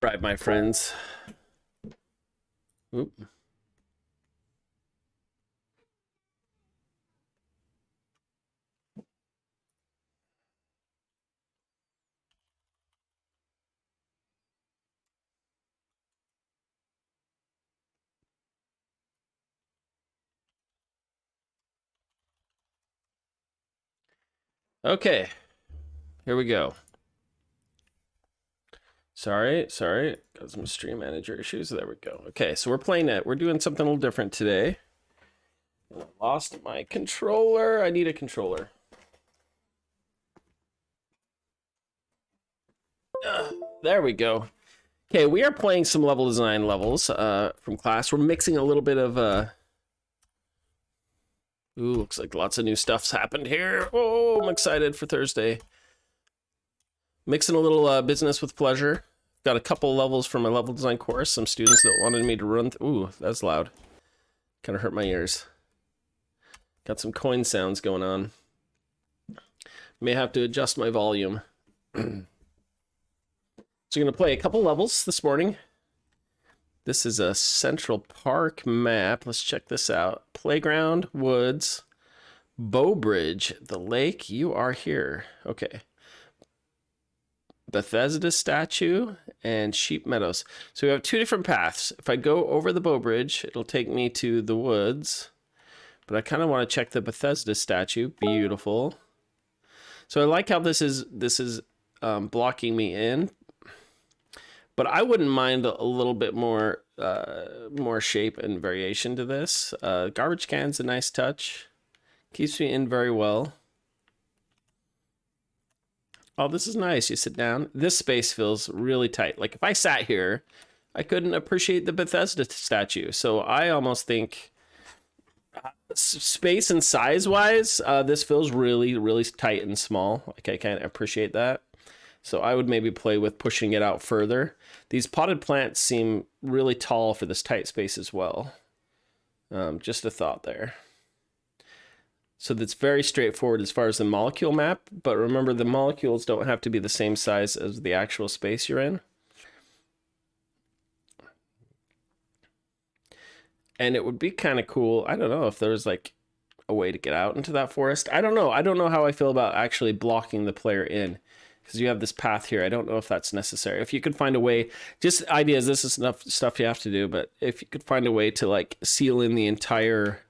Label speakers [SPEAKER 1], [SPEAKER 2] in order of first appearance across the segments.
[SPEAKER 1] Right, my friends. Oop. Okay, here we go. Sorry, got some stream manager issues. There we go. Okay, so we're playing it. We're doing something a little different today. I lost my controller. I need a controller. There we go. Okay, we are playing some level design levels from class. We're mixing a little bit of ooh, looks like lots of new stuff's happened here. Oh, I'm excited for Thursday. Mixing a little business with pleasure. Got a couple levels from my level design course. Some students that wanted me to run. Ooh, that's loud. Kind of hurt my ears. Got some coin sounds going on. May have to adjust my volume. So you're going to play a couple levels this morning. This is a Central Park map. Let's check this out. Playground, woods, Bow Bridge, the lake. You are here. Okay. Bethesda statue and Sheep Meadows. So we have two different paths. If I go over the Bow Bridge, it'll take me to the woods. But I kind of want to check the Bethesda statue. Beautiful. So I like how this is blocking me in. But I wouldn't mind a little bit more shape and variation to this. Garbage can's a nice touch. Keeps me in very well. Oh, this is nice. You sit down. This space feels really tight. Like if I sat here, I couldn't appreciate the Bethesda statue. So I almost think space and size-wise, this feels really, really tight and small. Like I can't appreciate that. So I would maybe play with pushing it out further. These potted plants seem really tall for this tight space as well. Just a thought there. So that's very straightforward as far as the molecule map, but remember the molecules don't have to be the same size as the actual space you're in. And it would be kind of cool. I don't know if there's like a way to get out into that forest. I don't know. I don't know how I feel about actually blocking the player in, because you have this path here. I don't know if that's necessary. If you could find a way, just ideas, this is enough stuff you have to do, but if you could find a way to like seal in the entire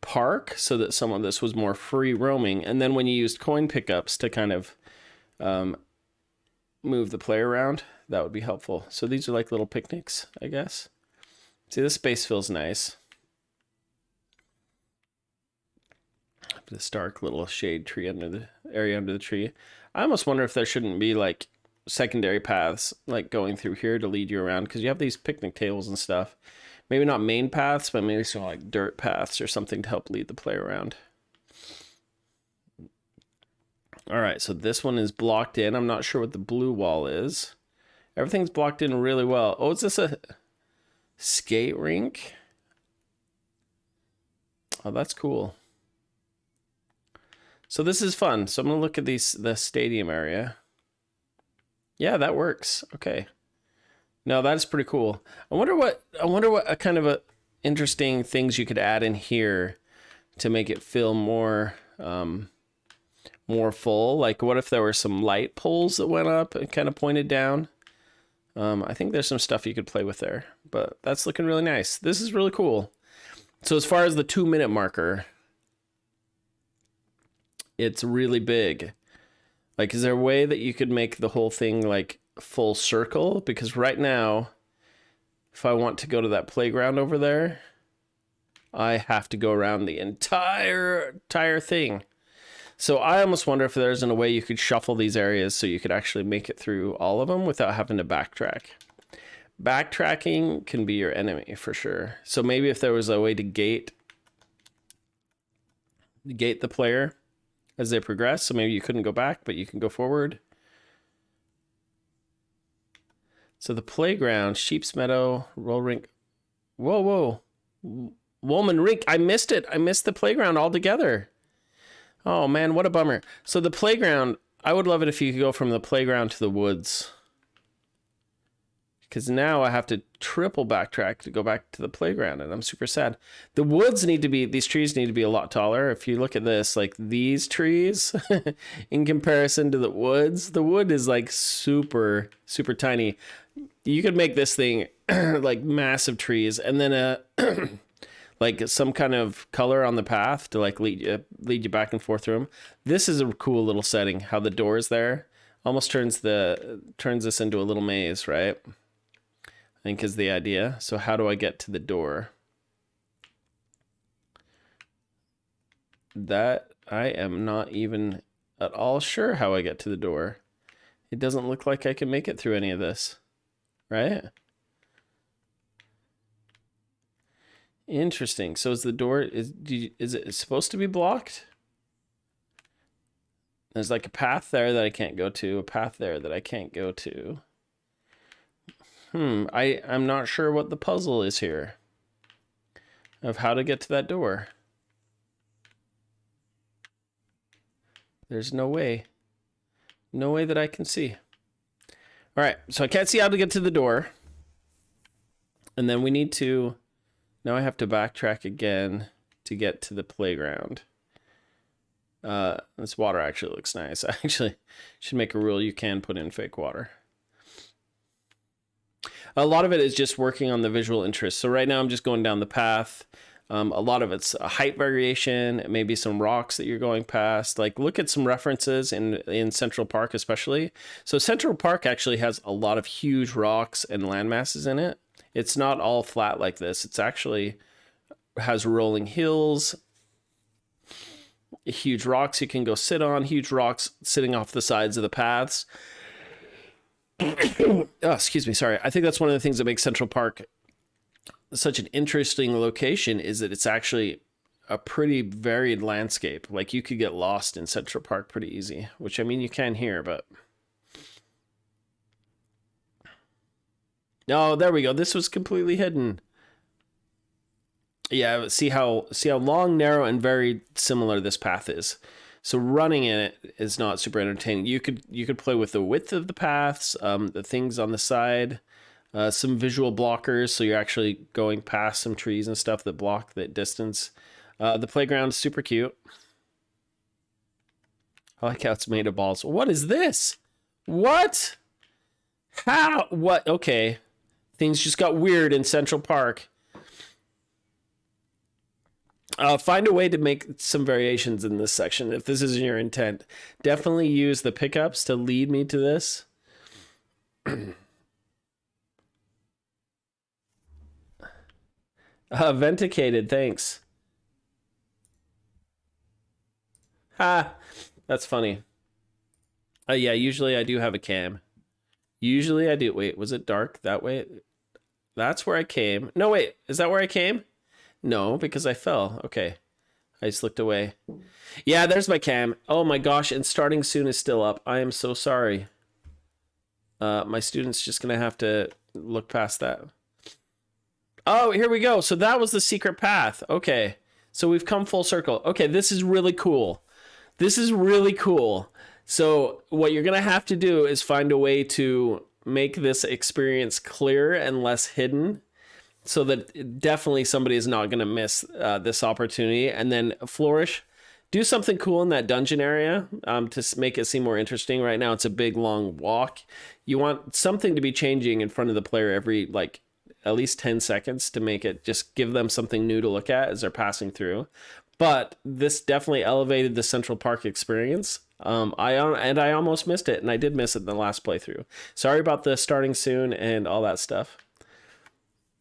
[SPEAKER 1] park so that some of this was more free roaming, and then when you used coin pickups to kind of move the player around, that would be helpful. So these are like little picnics, I guess. See, this space feels nice. This dark little shade tree under the area under the tree. I almost wonder if there shouldn't be like secondary paths like going through here to lead you around, because you have these picnic tables and stuff. Maybe not main paths, but maybe some like dirt paths or something to help lead the player around. All right, so this one is blocked in. I'm not sure what the blue wall is. Everything's blocked in really well. Oh, is this a skate rink? Oh, that's cool. So this is fun. So I'm gonna look at the stadium area. Yeah, that works. Okay. No, that's pretty cool. I wonder what a kind of a interesting things you could add in here to make it feel more more full. Like what if there were some light poles that went up and kind of pointed down? I think there's some stuff you could play with there, but that's looking really nice. This is really cool. So as far as the 2-minute marker, it's really big. Like, is there a way that you could make the whole thing like full circle? Because right now, if I want to go to that playground over there, I have to go around the entire thing. So I almost wonder if there's a way you could shuffle these areas so you could actually make it through all of them without having to backtrack. Backtracking can be your enemy for sure. So maybe if there was a way to gate the player as they progress, so maybe you couldn't go back, but you can go forward. So the playground, Sheep's Meadow, Roll Rink. Whoa. Woolman Rink. I missed it. I missed the playground altogether. Oh man, what a bummer. So the playground, I would love it if you could go from the playground to the woods. because now I have to triple backtrack to go back to the playground, and I'm super sad. The woods need to be, these trees need to be a lot taller. If you look at this, like these trees in comparison to the wood is like super, super tiny. You could make this thing like massive trees, and then like some kind of color on the path to like lead you back and forth through them. This is a cool little setting. How the door is there almost turns this into a little maze, right? I think is the idea. So how do I get to the door? That I am not even at all sure how I get to the door. It doesn't look like I can make it through any of this, right? Interesting. So is the door, is it supposed to be blocked? There's like a path there that I can't go to, a path there that I can't go to. I'm not sure what the puzzle is here of how to get to that door. There's no way. No way that I can see. All right, so I can't see how to get to the door. And then we need to, now I have to backtrack again to get to the playground. This water actually looks nice. I actually should make a rule you can put in fake water. A lot of it is just working on the visual interest. So right now I'm just going down the path. A lot of it's a height variation, maybe some rocks that you're going past. Like look at some references in Central Park especially. So Central Park actually has a lot of huge rocks and land masses in it. It's not all flat like this. It's actually has rolling hills, huge rocks you can go sit on, huge rocks sitting off the sides of the paths. Oh, excuse me, sorry. I think that's one of the things that makes Central Park such an interesting location is that it's actually a pretty varied landscape. Like you could get lost in Central Park pretty easy, which I mean you can here, but no, there we go. This was completely hidden. Yeah, see how long, narrow, and very similar this path is. So running in it is not super entertaining. You could play with the width of the paths, the things on the side, some visual blockers, so you're actually going past some trees and stuff that block that distance. The playground's super cute. I like how it's made of balls. What is this? What? How? What? Okay. Things just got weird in Central Park. Find a way to make some variations in this section if this is your intent. Definitely use the pickups to lead me to this. Venticated, thanks. Ha! That's funny. Yeah, usually I do have a cam. Usually I do. Wait, was it dark that way? That's where I came. No, wait, is that where I came? No, because I fell. Okay. I just looked away. Yeah, there's my cam. Oh my gosh, and starting soon is still up. I am so sorry. My student's just going to have to look past that. Oh, here we go. So that was the secret path. Okay. So we've come full circle. Okay, this is really cool. This is really cool. So what you're going to have to do is find a way to make this experience clearer and less hidden, so that definitely somebody is not going to miss this opportunity. And then Flourish, do something cool in that dungeon area to make it seem more interesting. Right now, it's a big, long walk. You want something to be changing in front of the player every, like, at least 10 seconds to make it just give them something new to look at as they're passing through. But this definitely elevated the Central Park experience. I almost missed it, and I did miss it in the last playthrough. Sorry about the starting soon and all that stuff.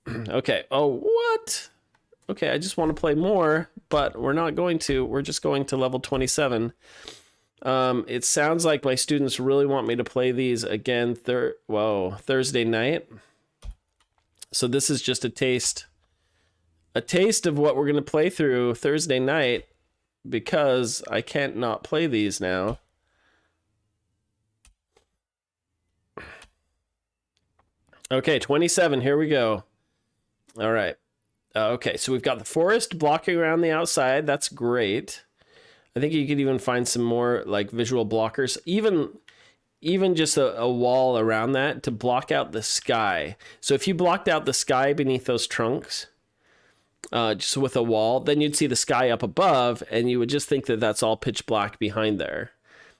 [SPEAKER 1] Okay. Oh, what? Okay, I just want to play more, but we're not going to. We're just going to level 27. It sounds like my students really want me to play these again Thursday night. So this is just a taste of what we're going to play through Thursday night, because I can't not play these now. Okay, 27, here we go. All right. Okay, so we've got the forest blocking around the outside. That's great. I think you could even find some more like visual blockers. Even even just a wall around that to block out the sky. So if you blocked out the sky beneath those trunks, just with a wall, then you'd see the sky up above, and you would just think that that's all pitch black behind there.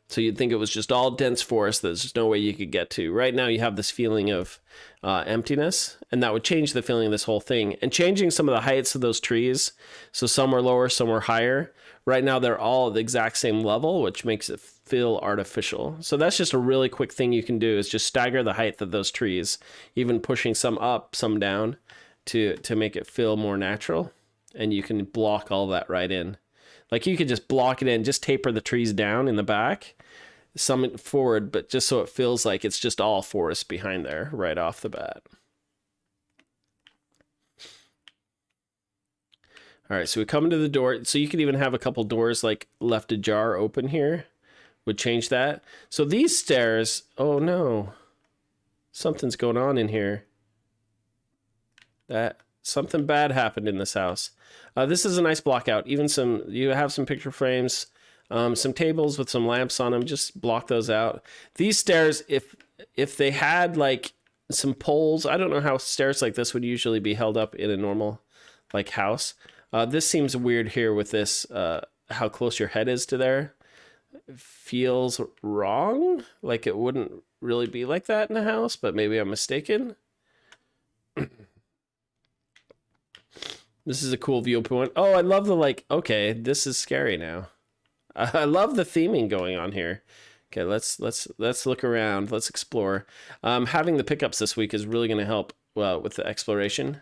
[SPEAKER 1] So you'd think it was just all dense forest that there's no way you could get to. Right now you have this feeling of emptiness, and that would change the feeling of this whole thing. And changing some of the heights of those trees, so some were lower, some were higher. Right now they're all at the exact same level, which makes it feel artificial. So that's just a really quick thing you can do, is just stagger the height of those trees, even pushing some up, some down, to make it feel more natural. And you can block all that right in. Like you could just block it in, just taper the trees down in the back, some forward, but just so it feels like it's just all forest behind there right off the bat. All right, so we come into the door. So you could even have a couple doors like left ajar open here. Would change that. So these stairs, oh no, something's going on in here. That something bad happened in this house. This is a nice block out. Even you have some picture frames, some tables with some lamps on them. Just block those out. These stairs, if they had like some poles, I don't know how stairs like this would usually be held up in a normal like house. This seems weird here with this, how close your head is to there. It feels wrong. Like it wouldn't really be like that in a house, but maybe I'm mistaken. This is a cool viewpoint. Oh, I love the like, okay, this is scary now. I love the theming going on here. Okay, let's look around. Let's explore. Having the pickups this week is really going to help with the exploration.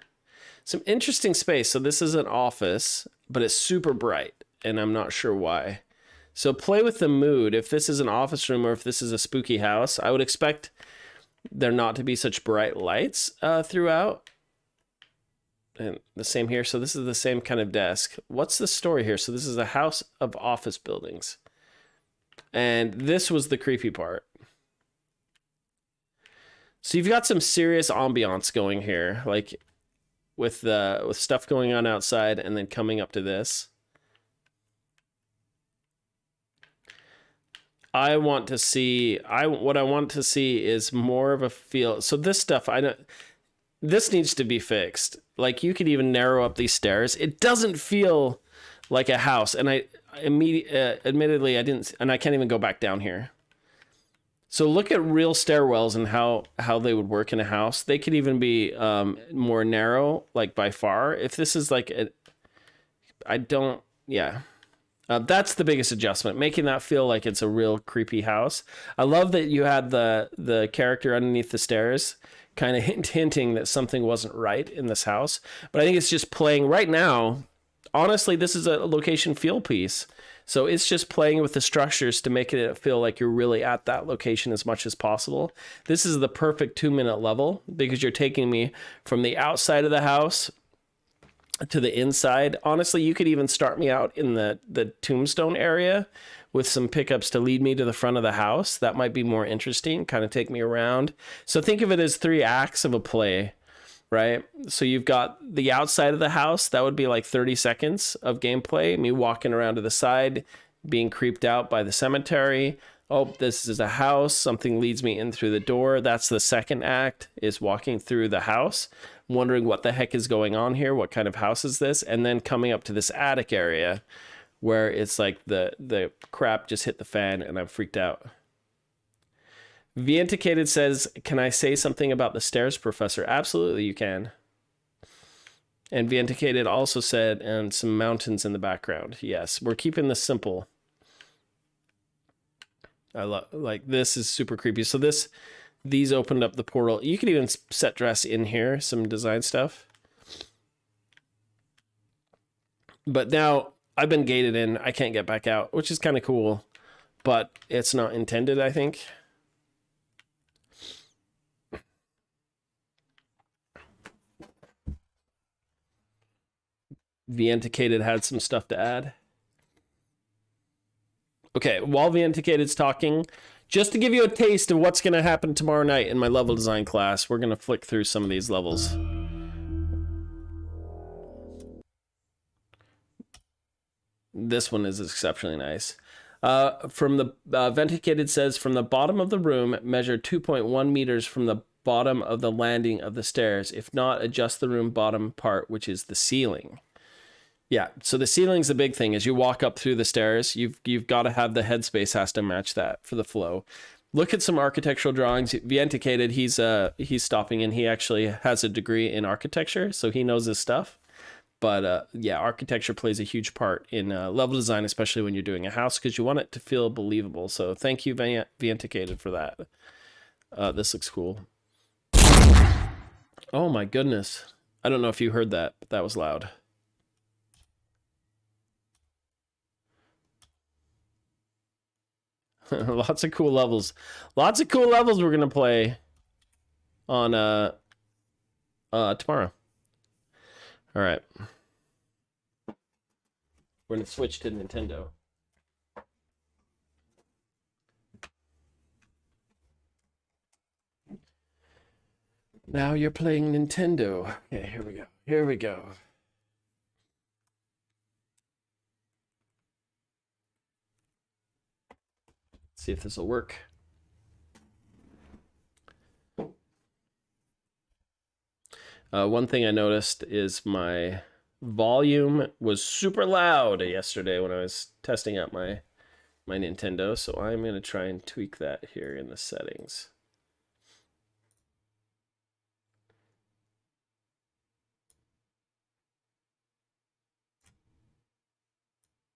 [SPEAKER 1] Some interesting space. So this is an office, but it's super bright, and I'm not sure why. So play with the mood. If this is an office room or if this is a spooky house, I would expect there not to be such bright lights throughout. And the same here. So this is the same kind of desk. What's the story here? So this is a house of office buildings. And this was the creepy part. So you've got some serious ambiance going here, like with stuff going on outside and then coming up to this. What I want to see is more of a feel. So this stuff, this needs to be fixed. Like you could even narrow up these stairs. It doesn't feel like a house. And admittedly, I didn't, and I can't even go back down here. So look at real stairwells and how they would work in a house. They could even be more narrow, like by far. If this is like that's the biggest adjustment, making that feel like it's a real creepy house. I love that you had the character underneath the stairs kind of hinting that something wasn't right in this house. But I think it's just playing right now. Honestly, this is a location feel piece. So it's just playing with the structures to make it feel like you're really at that location as much as possible. This is the perfect 2-minute level because you're taking me from the outside of the house to the inside. Honestly, you could even start me out in the tombstone area with some pickups to lead me to the front of the house. That might be more interesting, kind of take me around. So think of it as 3 acts of a play, right? So you've got the outside of the house. That would be like 30 seconds of gameplay. Me walking around to the side, being creeped out by the cemetery. Oh, this is a house. Something leads me in through the door. That's the second act, is walking through the house, wondering what the heck is going on here. What kind of house is this? And then coming up to this attic area where it's like the crap just hit the fan and I'm freaked out. Vienticated says, can I say something about the stairs, Professor? Absolutely, you can. And Vienticated also said, and some mountains in the background. Yes, we're keeping this simple. I love, like, this is super creepy. So these opened up the portal. You could even set dress in here, some design stuff. But now I've been gated in. I can't get back out, which is kind of cool, but it's not intended, I think. Vienticated had some stuff to add. Okay, while Vienticated's talking, just to give you a taste of what's going to happen tomorrow night in my level design class, we're going to flick through some of these levels. This one is exceptionally nice. From the Venticated says, from the bottom of the room, measure 2.1 meters from the bottom of the landing of the stairs. If not, adjust the room bottom part, which is the ceiling. Yeah, so the ceiling's the big thing. As you walk up through the stairs, you've got to have the headspace has to match that for the flow. Look at some architectural drawings. Venticated, he's stopping in. He actually has a degree in architecture, so he knows his stuff. But yeah, architecture plays a huge part in level design, especially when you're doing a house, because you want it to feel believable. So thank you, Venticated, for that. This looks cool. Oh my goodness. I don't know if you heard that, but that was loud. Lots of cool levels. Lots of cool levels we're gonna play on tomorrow. All right. We're gonna switch to Nintendo. Now you're playing Nintendo. Okay, here we go. Here we go. See if this will work. One thing I noticed is my volume was super loud yesterday when I was testing out my Nintendo, so I'm going to try and tweak that here in the settings.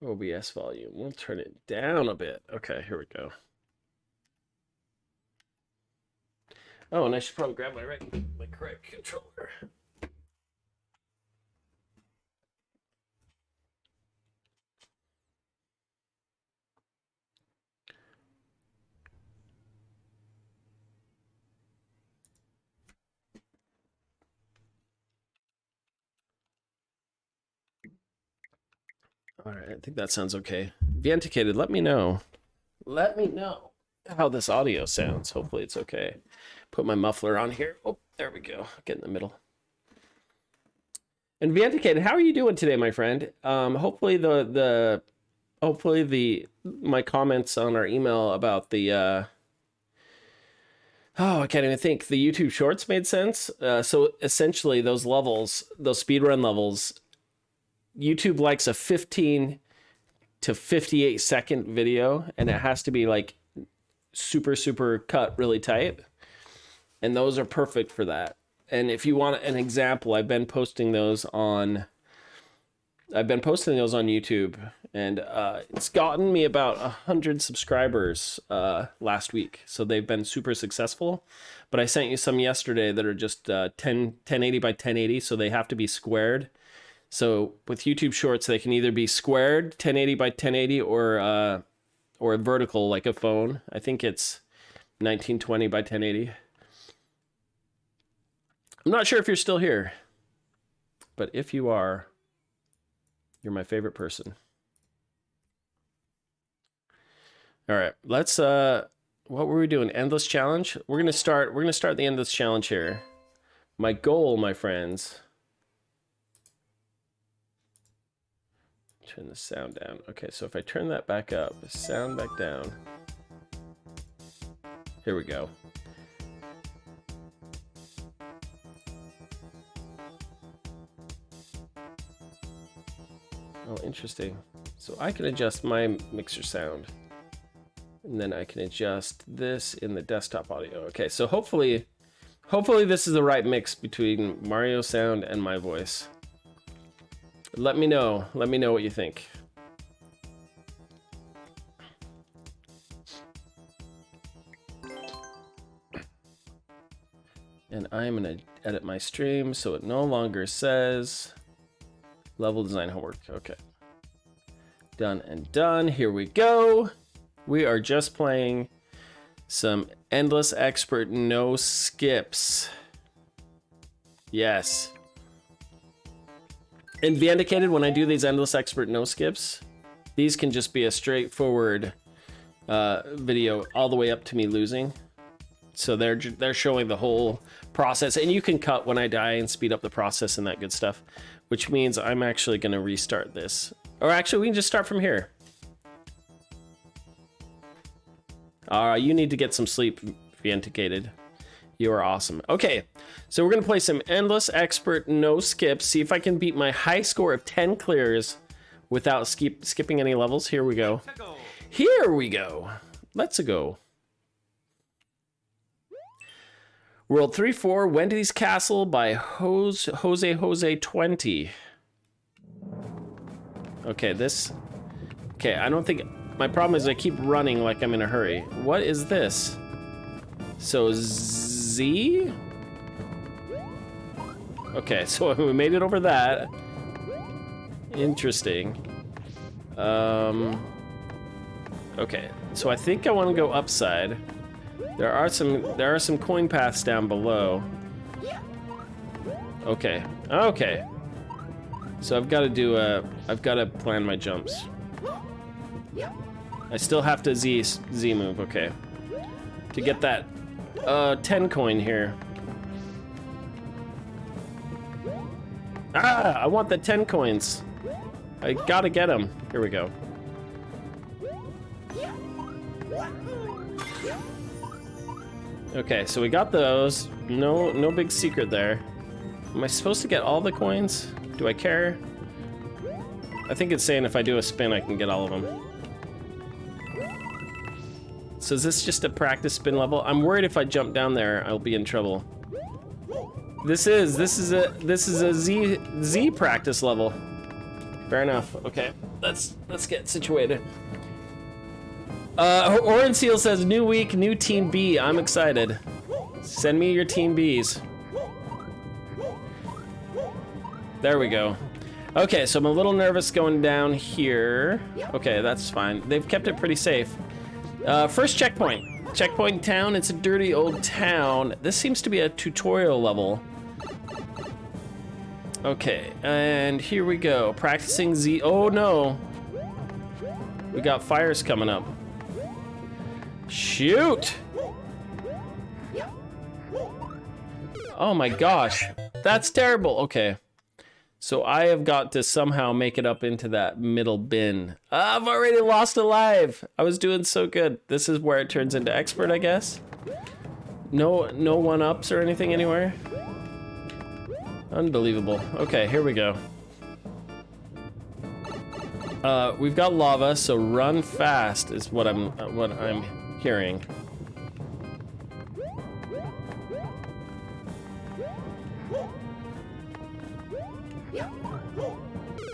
[SPEAKER 1] OBS volume. We'll turn it down a bit. Okay, here we go. Oh, and I should probably grab my correct controller. All right, I think that sounds okay. Venticated, let me know. Let me know how this audio sounds. Hopefully it's okay. Put my muffler on here. Oh, there we go. Get in the middle. And Venticated, how are you doing today, my friend? Hopefully my comments on our email about the I can't even think. The YouTube Shorts made sense. So essentially, those levels, those speedrun levels, YouTube likes a 15 to 58 second video, and it has to be like super cut really tight. And those are perfect for that. And if you want an example, I've been posting those on YouTube, and it's gotten me about 100 subscribers last week. So they've been super successful. But I sent you some yesterday that are just 1080 by 1080, so they have to be squared. So with YouTube Shorts, they can either be squared 1080 by 1080 or vertical like a phone. I think it's 1920 by 1080. I'm not sure if you're still here, but if you are, you're my favorite person. All right, let's what were we doing? Endless challenge? We're gonna start the endless challenge here. My goal, my friends. Turn the sound down. Okay, so if I turn that back up, the sound back down. Here we go. Oh, interesting. So I can adjust my mixer sound. And then I can adjust this in the desktop audio. Okay, so hopefully this is the right mix between Mario sound and my voice. Let me know what you think. And I'm gonna edit my stream so it no longer says level design homework. Okay. Done and done. Here we go. We are just playing some Endless Expert no skips. Yes. And Vindicated, when I do these Endless Expert no skips, these can just be a straightforward video all the way up to me losing. So they're showing the whole process, and you can cut when I die and speed up the process and that good stuff, which means I'm actually going to restart this. Or actually, we can just start from here. You need to get some sleep, Vienticated. You are awesome. Okay, so we're gonna play some Endless Expert No Skips. See if I can beat my high score of 10 clears without skipping any levels. Here we go. Here we go. Let's go. World 3-4, Wendy's Castle by Jose 20. Okay, this. Okay, I don't think. My problem is I keep running like I'm in a hurry. What is this? So Z? Okay, so we made it over that. Interesting. Okay, so I think I want to go upside. There are some coin paths down below. Okay. Okay. So I've got to plan my jumps. I still have to Z move, okay. To get that 10 coin here. Ah, I want the 10 coins. I gotta get them. Here we go. Okay, so we got those. No big secret there. Am I supposed to get all the coins? Do I care? I think it's saying if I do a spin, I can get all of them. So is this just a practice spin level? I'm worried if I jump down there, I'll be in trouble. This is a Z practice level. Fair enough. Okay, let's get situated. Orange Seal says, new week, new Team B. I'm excited. Send me your Team Bs. There we go. Okay, so I'm a little nervous going down here. Okay, that's fine. They've kept it pretty safe. First checkpoint. Checkpoint town. It's a dirty old town. This seems to be a tutorial level. Okay, and here we go. Practicing Z. Oh no. We got fires coming up. Shoot! Oh my gosh. That's terrible. Okay. So I have got to somehow make it up into that middle bin. I've already lost a life. I was doing so good. This is where it turns into expert, I guess. No one-ups or anything anywhere. Unbelievable. Okay, here we go. We've got lava, so run fast is what I'm hearing.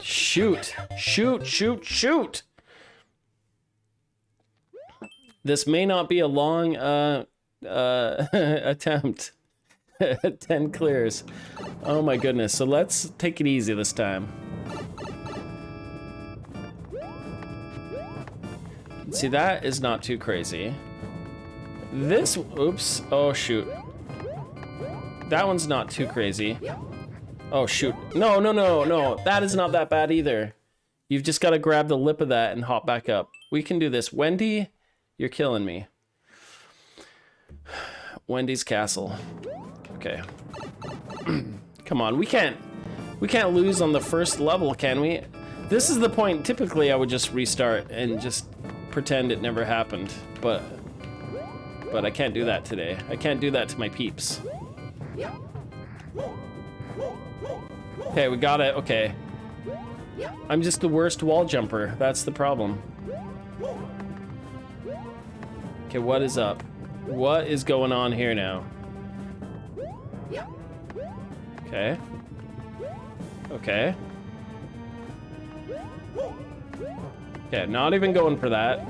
[SPEAKER 1] Shoot! Shoot, shoot, shoot! This may not be a long attempt. 10 clears. Oh my goodness. So let's take it easy this time. See, that is not too crazy. This, oops. Oh shoot. That one's not too crazy. Oh shoot. No, no, no, no. That is not that bad either. You've just got to grab the lip of that and hop back up. We can do this. Wendy, you're killing me. Wendy's Castle. Okay. Come on, we can't lose on the first level, can we? This is the point. Typically, I would just restart and just pretend it never happened, but I can't do that today. I can't do that to my peeps. Okay, we got it. Okay. I'm just the worst wall jumper. That's the problem. Okay, what is up? What is going on here now? Okay. Okay. Okay, not even going for that.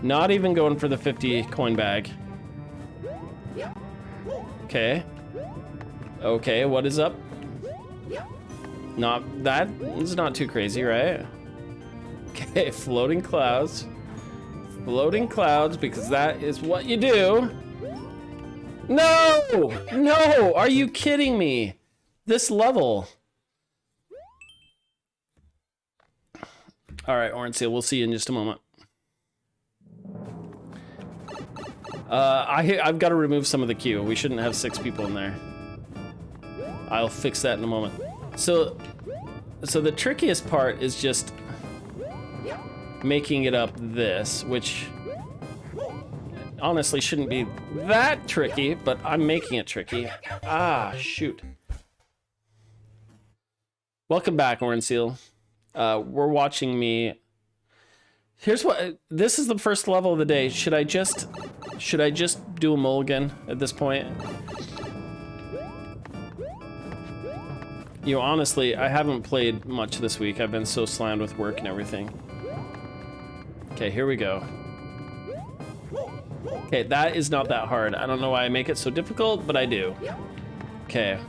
[SPEAKER 1] Not even going for the 50 coin bag. Okay. Okay, what is up? That is not too crazy, right? Okay, floating clouds. Floating clouds, because that is what you do. No! No! Are you kidding me? This level. All right, Orange Seal, we'll see you in just a moment. I've got to remove some of the queue. We shouldn't have 6 people in there. I'll fix that in a moment. So the trickiest part is just making it up this, which honestly shouldn't be that tricky, but I'm making it tricky. Ah, shoot. Welcome back, Orange Seal. We're watching me. Here's what, this is the first level of the day. Should I just do a mulligan at this point? You know, honestly, I haven't played much this week. I've been so slammed with work and everything. Okay, here we go. Okay, that is not that hard. I don't know why I make it so difficult, but I do. Okay.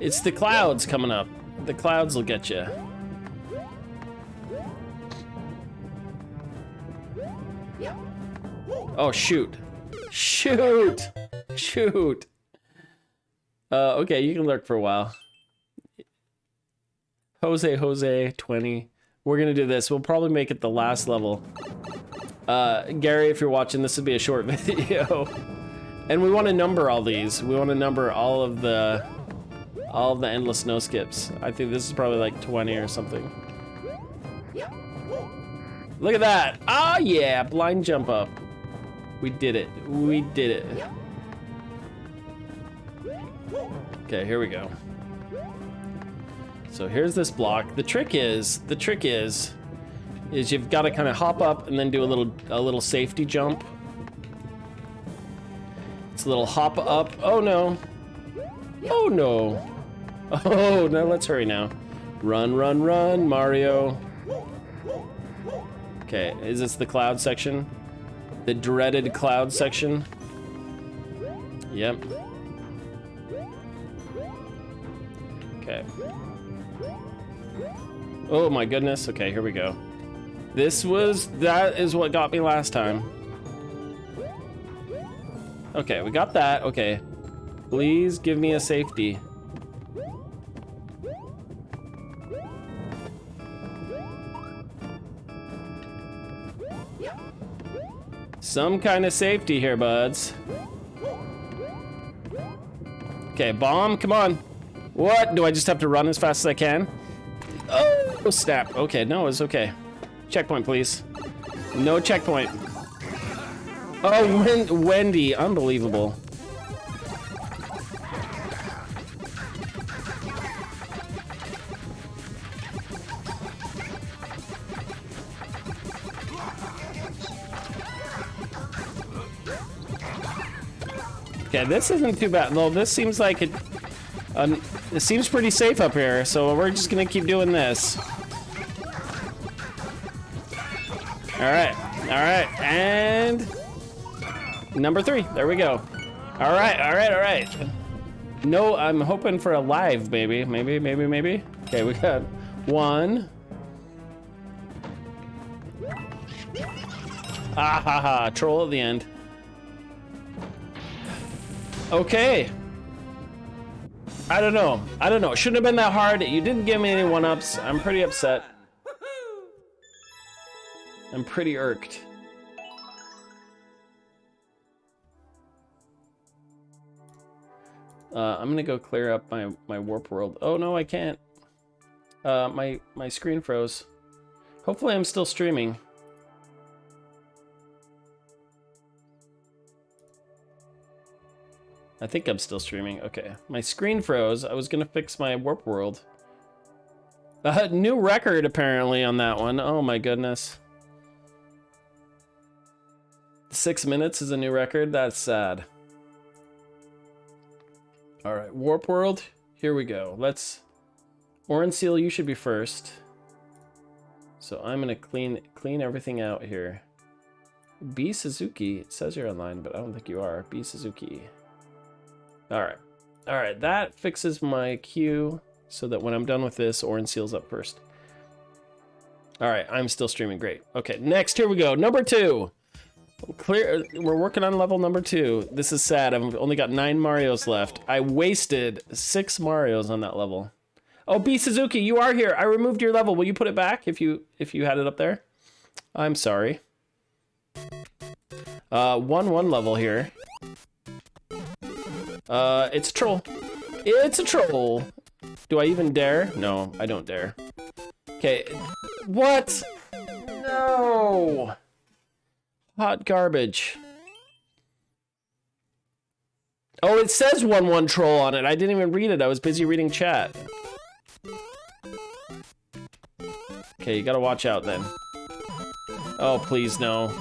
[SPEAKER 1] It's the clouds coming up. The clouds will get you. Oh, shoot. Shoot! Shoot! Okay, you can lurk for a while. Jose, 20. We're gonna do this. We'll probably make it the last level. Gary, if you're watching, this would be a short video. And we want to number all these. We want to number all of the endless no skips. I think this is probably like 20 or something. Look at that! Ah, yeah, blind jump up. We did it. We did it. Okay, here we go. So here's this block. The trick is you've got to kind of hop up and then do a little safety jump. It's a little hop up. Oh no. Oh no. Oh, now let's hurry now. Run, run, run, Mario. Okay, is this the cloud section? The dreaded cloud section? Yep. Okay. Oh my goodness. Okay, here we go. That is what got me last time. Okay, we got that. Okay. Please give me a safety. Some kind of safety here, buds. Okay, bomb, come on. What? Do I just have to run as fast as I can? Oh, snap. Okay, no, it's okay. Checkpoint, please. No checkpoint. Oh, Wendy, unbelievable. Okay, this isn't too bad. Though this seems like it seems pretty safe up here, so we're just gonna keep doing this. Alright, and number 3, there we go. Alright. No, I'm hoping for a live, baby. Maybe. Okay, we got 1. Ah ha ha, troll at the end. Okay. I don't know. It shouldn't have been that hard. You didn't give me any 1-ups. I'm pretty upset. I'm pretty irked. I'm gonna go clear up my warp world. Oh no, I can't. My screen froze. Hopefully I'm still streaming. I think I'm still streaming. Okay. My screen froze. I was gonna fix my warp world. New record apparently on that one. Oh my goodness. 6 minutes is a new record. That's sad. All right, warp world. Here we go. Orange Seal, you should be first. So I'm gonna clean everything out here. B Suzuki. It says you're online, but I don't think you are. B Suzuki. All right, that fixes my queue so that when I'm done with this, Orange Seal's up first. All right, I'm still streaming, great. Okay, next, here we go, number 2. We're working on level number 2. This is sad, I've only got 9 Marios left. I wasted 6 Marios on that level. Oh, B Suzuki, you are here. I removed your level. Will you put it back if you had it up there? I'm sorry. 1-1 level here. It's a troll. It's a troll. Do I even dare? No, I don't dare. Okay. What? No. Hot garbage. Oh, it says 1-1 troll on it. I didn't even read it. I was busy reading chat. Okay, you gotta watch out then. Oh, please, no.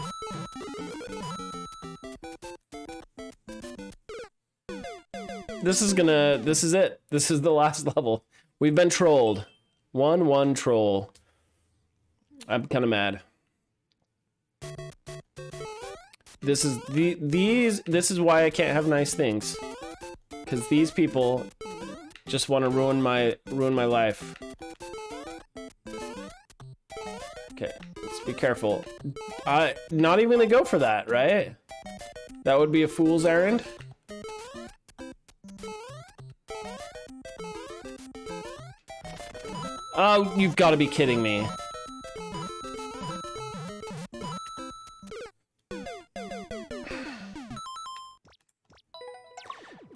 [SPEAKER 1] This is it. This is the last level. We've been trolled. 1-1 troll. I'm kind of mad. This is this is why I can't have nice things. Cuz these people just want to ruin my life. Okay, let's be careful. Not even gonna go for that, right? That would be a fool's errand. Oh, you've got to be kidding me.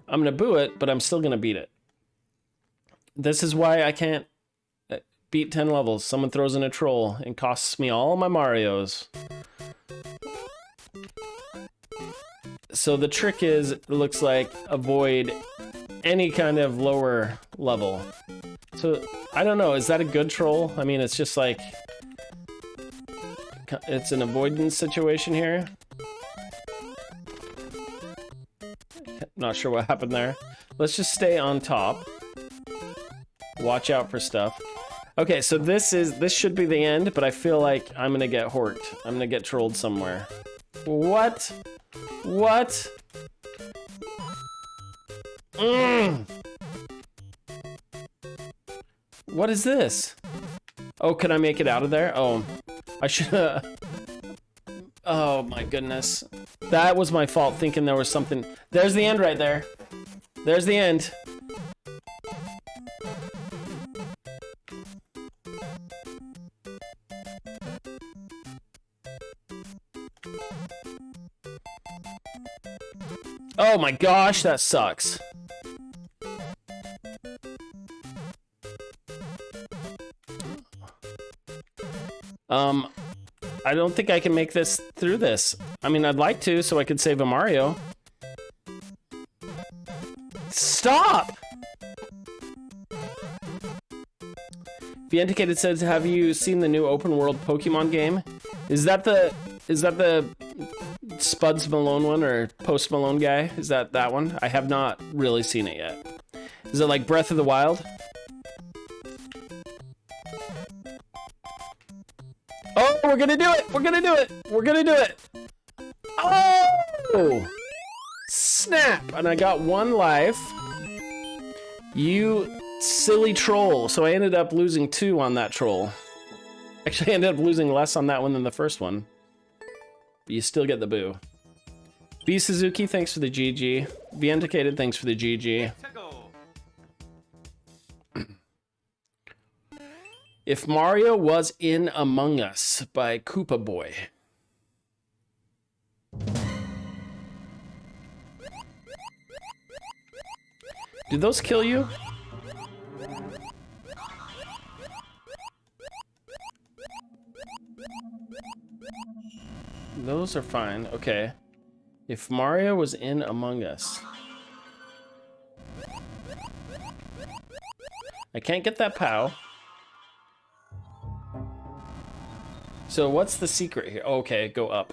[SPEAKER 1] I'm gonna boo it, but I'm still gonna beat it. This is why I can't beat 10 levels. Someone throws in a troll and costs me all my Marios. So the trick is, it looks like, avoid any kind of lower level. So, I don't know, is that a good troll? I mean, it's just like, it's an avoidance situation here. Not sure what happened there. Let's just stay on top. Watch out for stuff. Okay, so this should be the end, but I feel like I'm gonna get horked. I'm gonna get trolled somewhere. What? What? What is this? Oh, can I make it out of there? Oh, I should. Oh my goodness. That was my fault, thinking there was something. There's the end right there. There's the end. Oh my gosh, that sucks. I don't think I can make this through this. I mean, I'd like to, so I could save a Mario. Stop! The indicated says, have you seen the new open world Pokemon game? Is that the Spuds Malone one, or Post Malone guy? Is that one? I have not really seen it yet. Is it like Breath of the Wild? Oh, we're gonna do it! We're gonna do it! We're gonna do it! Oh! Snap! And I got 1 life. You silly troll. So I ended up losing 2 on that troll. Actually, I ended up losing less on that one than the first one. But you still get the boo. B Suzuki, thanks for the GG. B Indicated, thanks for the GG. If Mario Was in Among Us by Koopa Boy. Do those kill you? Those are fine. Okay. If Mario was in Among Us. I can't get that POW. So what's the secret here? Okay, go up.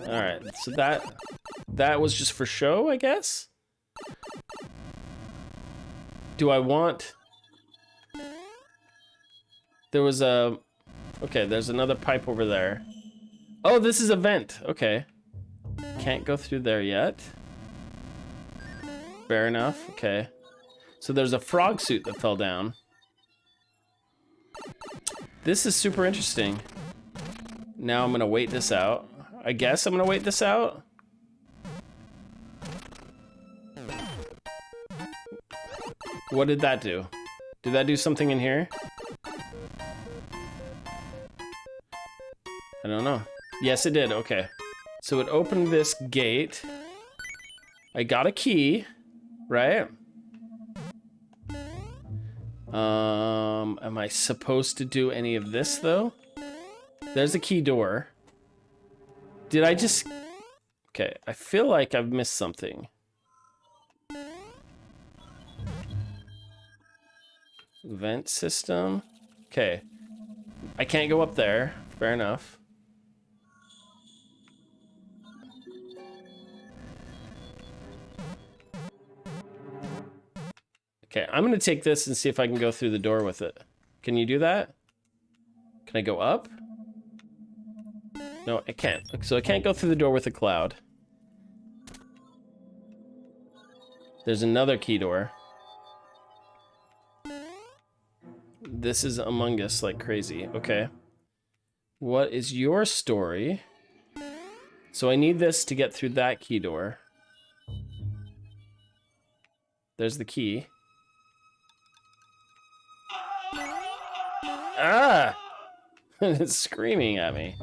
[SPEAKER 1] Alright, so that was just for show, I guess? Do I want... There was a... Okay, there's another pipe over there. Oh, this is a vent. Okay. Can't go through there yet. Fair enough. Okay. So there's a frog suit that fell down. This is super interesting. Now I'm gonna wait this out. I guess I'm gonna wait this out. What did that do? Did that do something in here? I don't know. Yes, it did. Okay. So it opened this gate. I got a key, right? Am I supposed to do any of this though? There's a key door. Did I just... Okay, I feel like I've missed something. Vent system. Okay. I can't go up there. Fair enough. Okay, I'm gonna take this and see if I can go through the door with it. Can you do that? Can I go up? No, I can't. So I can't go through the door with a cloud. There's another key door. This is Among Us like crazy. Okay. What is your story? So I need this to get through that key door. There's the key. Ah! It's screaming at me.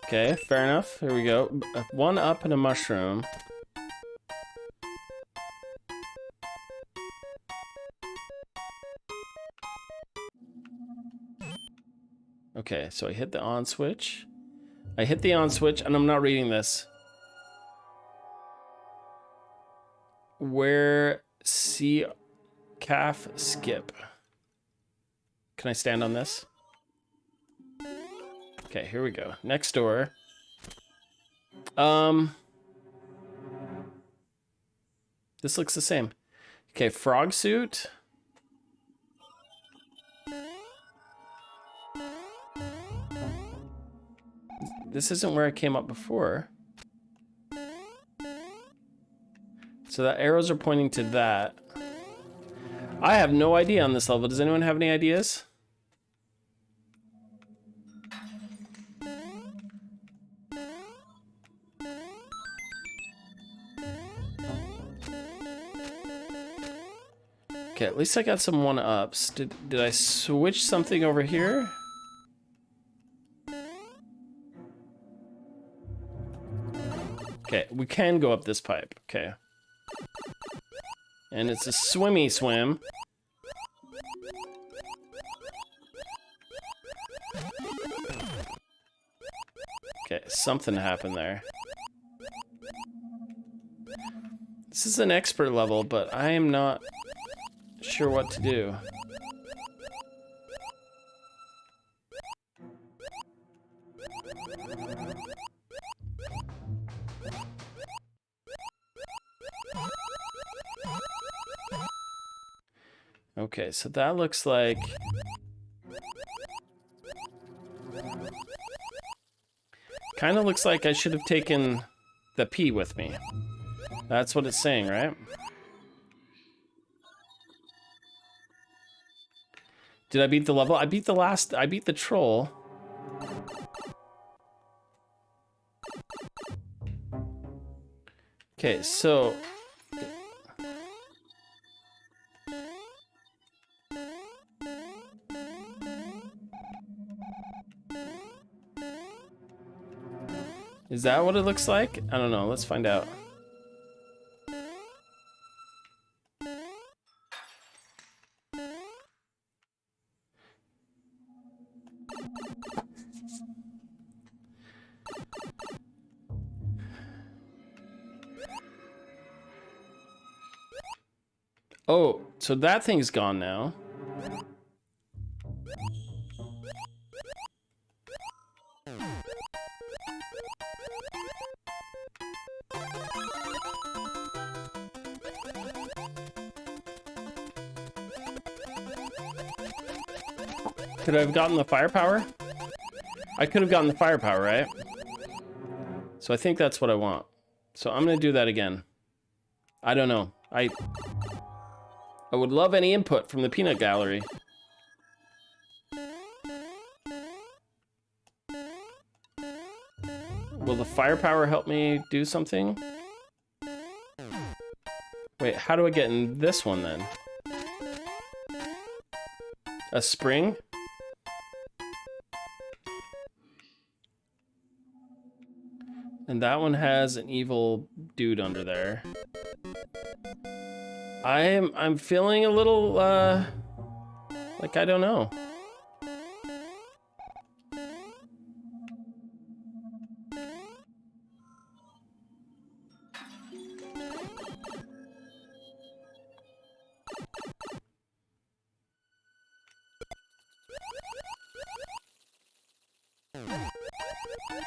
[SPEAKER 1] Okay, fair enough. Here we go. One up and a mushroom. Okay, so I hit the on switch. I hit the on switch, and I'm not reading this. Where see calf skip. Can I stand on this? Okay, here we go. Next door. This looks the same. Okay, frog suit. This isn't where I came up before. So the arrows are pointing to that. I have no idea on this level. Does anyone have any ideas? Okay, at least I got some one-ups. Did I switch something over here? Okay, we can go up this pipe. Okay. And it's a swimmy swim. Okay, something happened there. This is an expert level, but I am not sure what to do. Okay, so that looks like... Kind of looks like I should have taken the P with me. That's what it's saying, right? Did I beat the level? I beat the troll. Okay, so... Is that what it looks like? I don't know, let's find out. Oh, so that thing's gone now. Could I have gotten the firepower? I could have gotten the firepower, right? So I think that's what I want. So I'm gonna do that again. I don't know. I would love any input from the peanut gallery. Will the firepower help me do something? Wait, how do I get in this one then? A spring? And that one has an evil dude under there. I'm feeling a little like I don't know.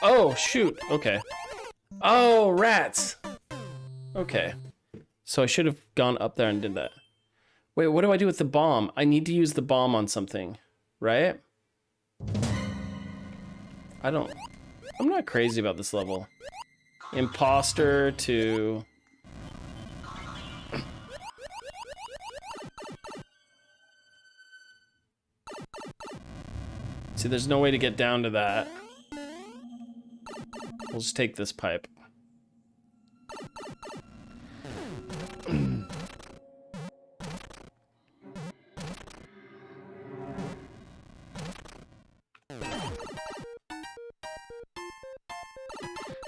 [SPEAKER 1] Oh, shoot. Okay. Oh, rats. Okay. So I should have gone up there and did that. Wait, what do I do with the bomb? I need to use the bomb on something, right? I'm not crazy about this level. Imposter to... See, there's no way to get down to that. We'll just take this pipe.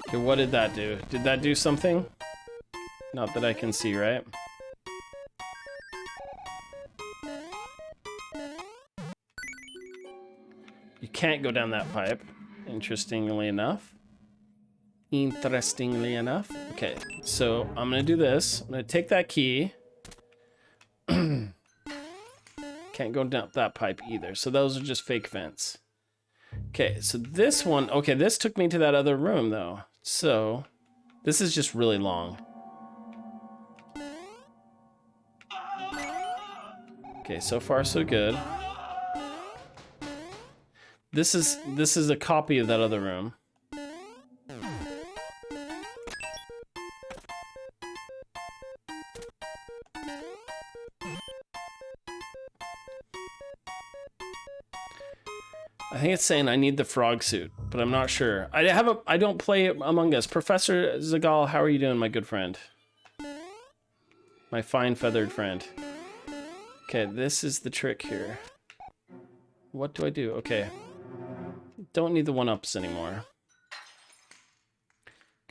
[SPEAKER 1] Okay, what did that do? Did that do something? Not that I can see, right? You can't go down that pipe, interestingly enough. Okay, so I'm gonna do this. I'm gonna take that key. Can't go down that pipe either, so those are just fake vents. Okay, so this one, okay, this took me to that other room though. So, this is just really long. Okay, so far so good. This is a copy of that other room. I think it's saying I need the frog suit, but I'm not sure. I don't play Among Us. Professor Zagal, how are you doing, my good friend? My fine feathered friend. Okay, this is the trick here. What do I do? Okay. Don't need the one-ups anymore.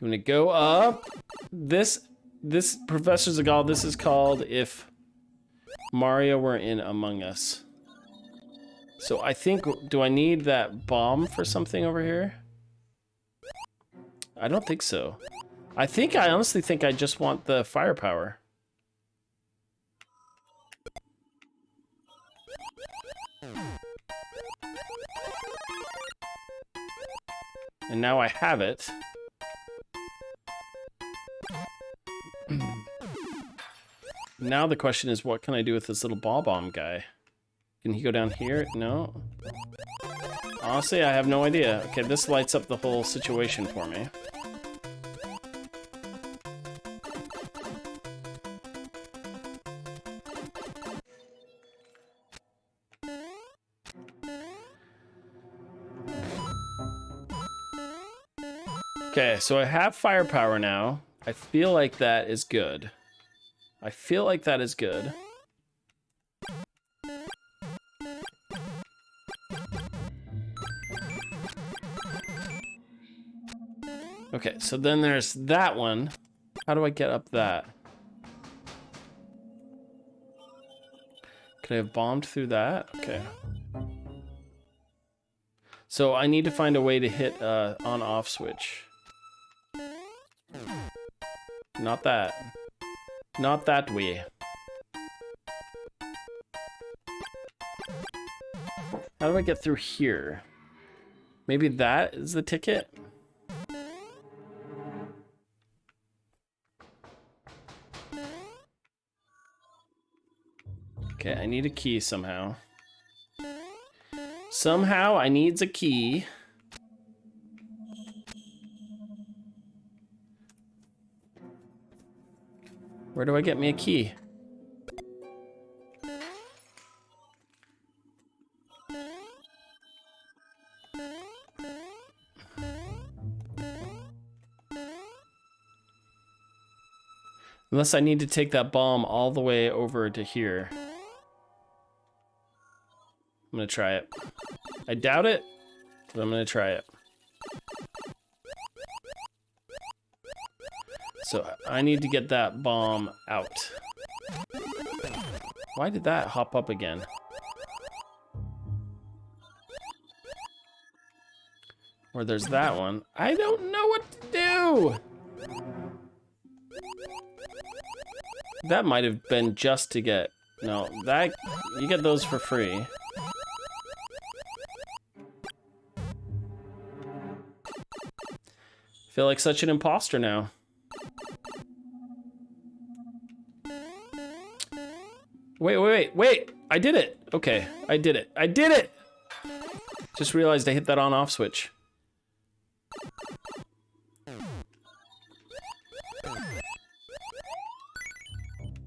[SPEAKER 1] I'm gonna go up. This Professor Zagal, this is called If Mario Were in Among Us. So I think, do I need that bomb for something over here? I don't think so. I honestly think I just want the firepower. And now I have it. Now the question is, what can I do with this little ball bomb guy? Can he go down here? No. Honestly, I have no idea. Okay, this lights up the whole situation for me. Okay, so I have firepower now. I feel like that is good. I feel like that is good. Okay, so then there's that one. How do I get up that? Could I have bombed through that? Okay. So I need to find a way to hit on-off switch. Not that. Not that way. How do I get through here? Maybe that is the ticket? Okay, I need a key somehow. Somehow I needs a key. Where do I get me a key? Unless I need to take that bomb all the way over to here. I'm gonna try it. I doubt it, but I'm gonna try it. So I need to get that bomb out. Why did that hop up again? Or there's that one. I don't know what to do! That might have been just to get... No, that... You get those for free. Feel like such an imposter now. Wait. I did it. Okay, I did it. Just realized I hit that on-off switch.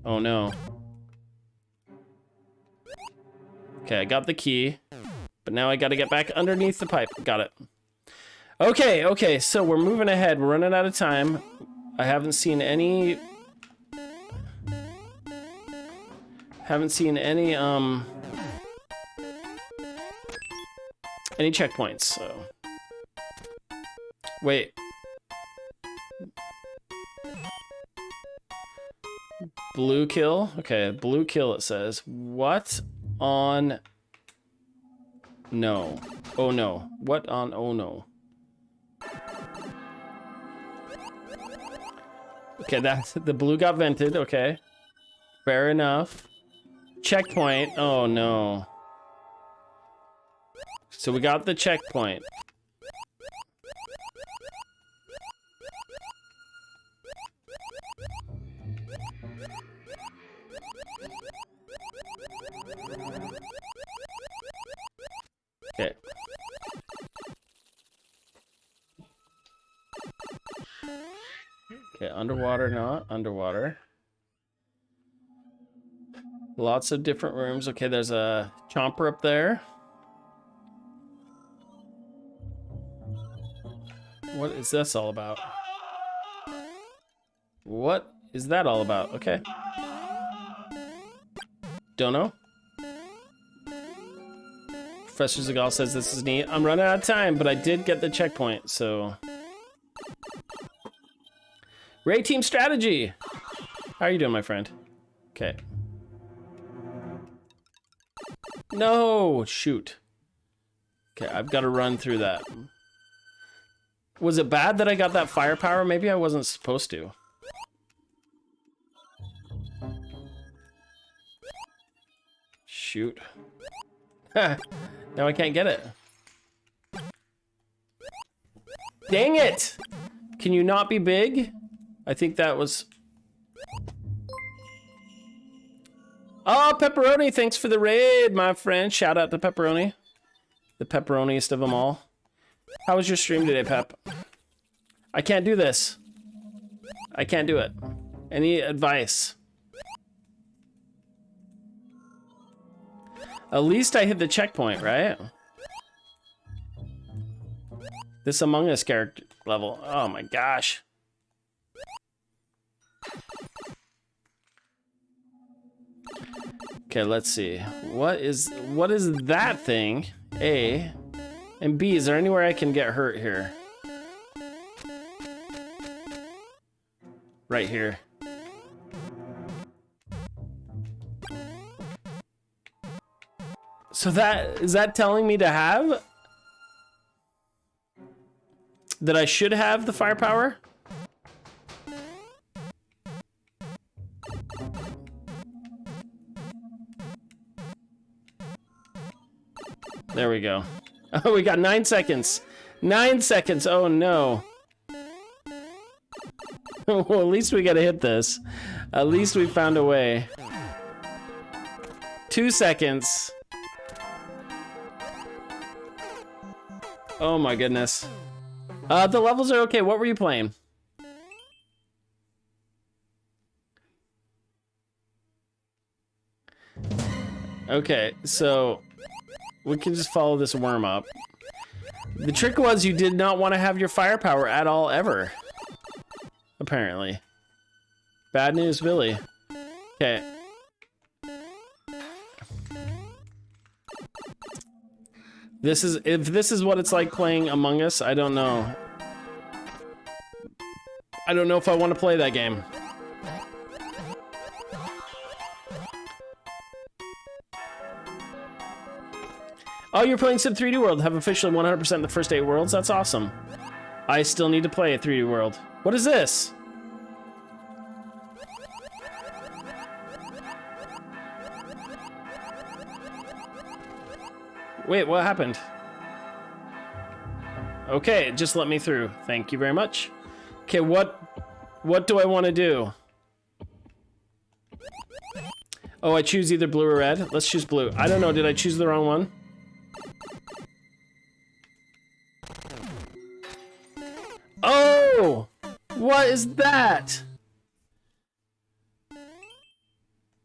[SPEAKER 1] Oh no. Okay, I got the key, but now I gotta get back underneath the pipe. Got it. Okay, so we're moving ahead. We're running out of time. I haven't seen any checkpoints, so. Wait. Blue kill? Okay, blue kill it says. What on... No. Oh no. What on... Oh no. Okay, that's... The blue got vented, okay. Fair enough. Checkpoint. Oh no. So we got the checkpoint. Okay. Okay, underwater, not underwater. Lots of different rooms. Okay, there's a chomper up there. What is this all about? What is that all about? Okay. Don't know. Professor Zagal says this is neat. I'm running out of time, but I did get the checkpoint, so... Ray Team Strategy! How are you doing, my friend? Okay. No! Shoot. Okay, I've got to run through that. Was it bad that I got that firepower? Maybe I wasn't supposed to. Shoot. Now I can't get it. Dang it! Can you not be big? I think that was... Oh, Pepperoni, thanks for the raid, my friend. Shout out to Pepperoni. The pepperoniest of them all. How was your stream today, Pep? I can't do this. I can't do it. Any advice? At least I hit the checkpoint, right? This Among Us character level. Oh my gosh. Okay, let's see. What is that thing? A. And B, is there anywhere I can get hurt here? Right here. So is that telling me to have? That I should have the firepower? There we go. Oh, we got 9 seconds. 9 seconds. Oh no. Well, at least we gotta hit this. At least we found a way. 2 seconds. Oh my goodness. The levels are okay. What were you playing? Okay, so we can just follow this worm up. The trick was you did not want to have your firepower at all ever. Apparently. Bad news, Billy. Okay. If this is what it's like playing Among Us, I don't know. I don't know if I want to play that game. Oh, you're playing Sim 3D World. Have officially 100% the first 8 worlds. That's awesome. I still need to play a 3D World. What is this? Wait, what happened? Okay, just let me through. Thank you very much. Okay, what do I want to do? Oh, I choose either blue or red. Let's choose blue. I don't know, did I choose the wrong one? Oh! What is that?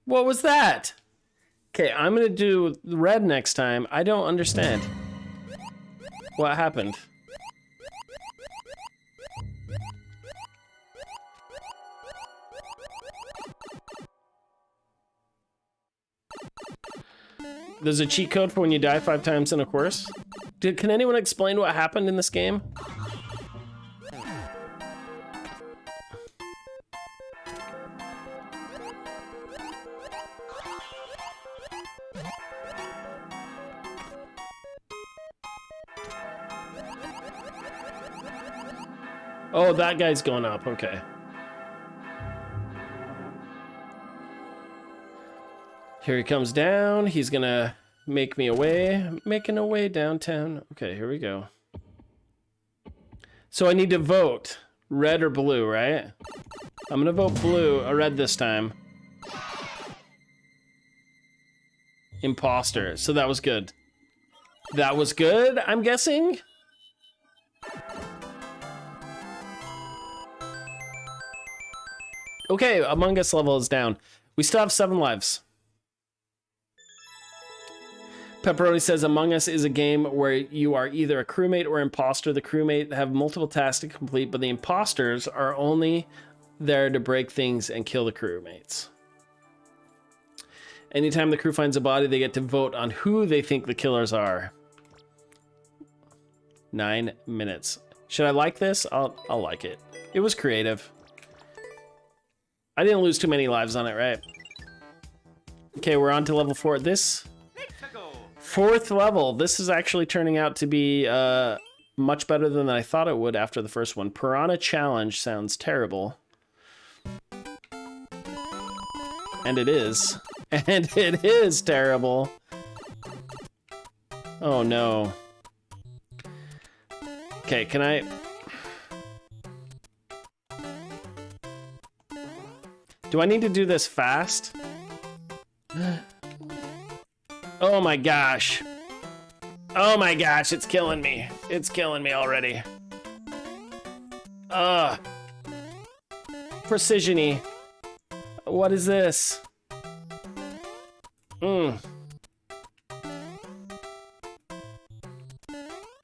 [SPEAKER 1] What was that? Okay, I'm gonna do red next time. I don't understand. What happened? There's a cheat code for when you die 5 times in a course. Can anyone explain what happened in this game? Oh, that guy's going up, okay. Here he comes down. He's gonna make me a way. Making a way downtown. Okay, here we go. So I need to vote red or blue, right? I'm gonna vote blue or red this time. Imposter. So that was good. That was good, I'm guessing? Okay, Among Us level is down. We still have 7 lives. Pepperoni says Among Us is a game where you are either a crewmate or imposter. The crewmate have multiple tasks to complete, but the imposters are only there to break things and kill the crewmates. Anytime the crew finds a body, they get to vote on who they think the killers are. 9 minutes. Should I like this? I'll like it. It was creative. I didn't lose too many lives on it, right? Okay, we're on to level 4. This 4th level. This is actually turning out to be much better than I thought it would after the first one. Piranha Challenge sounds terrible. And it is. And it is terrible. Oh no. Okay, can I... Do I need to do this fast? Oh my gosh. Oh my gosh, it's killing me. It's killing me already. Precision-y. What is this?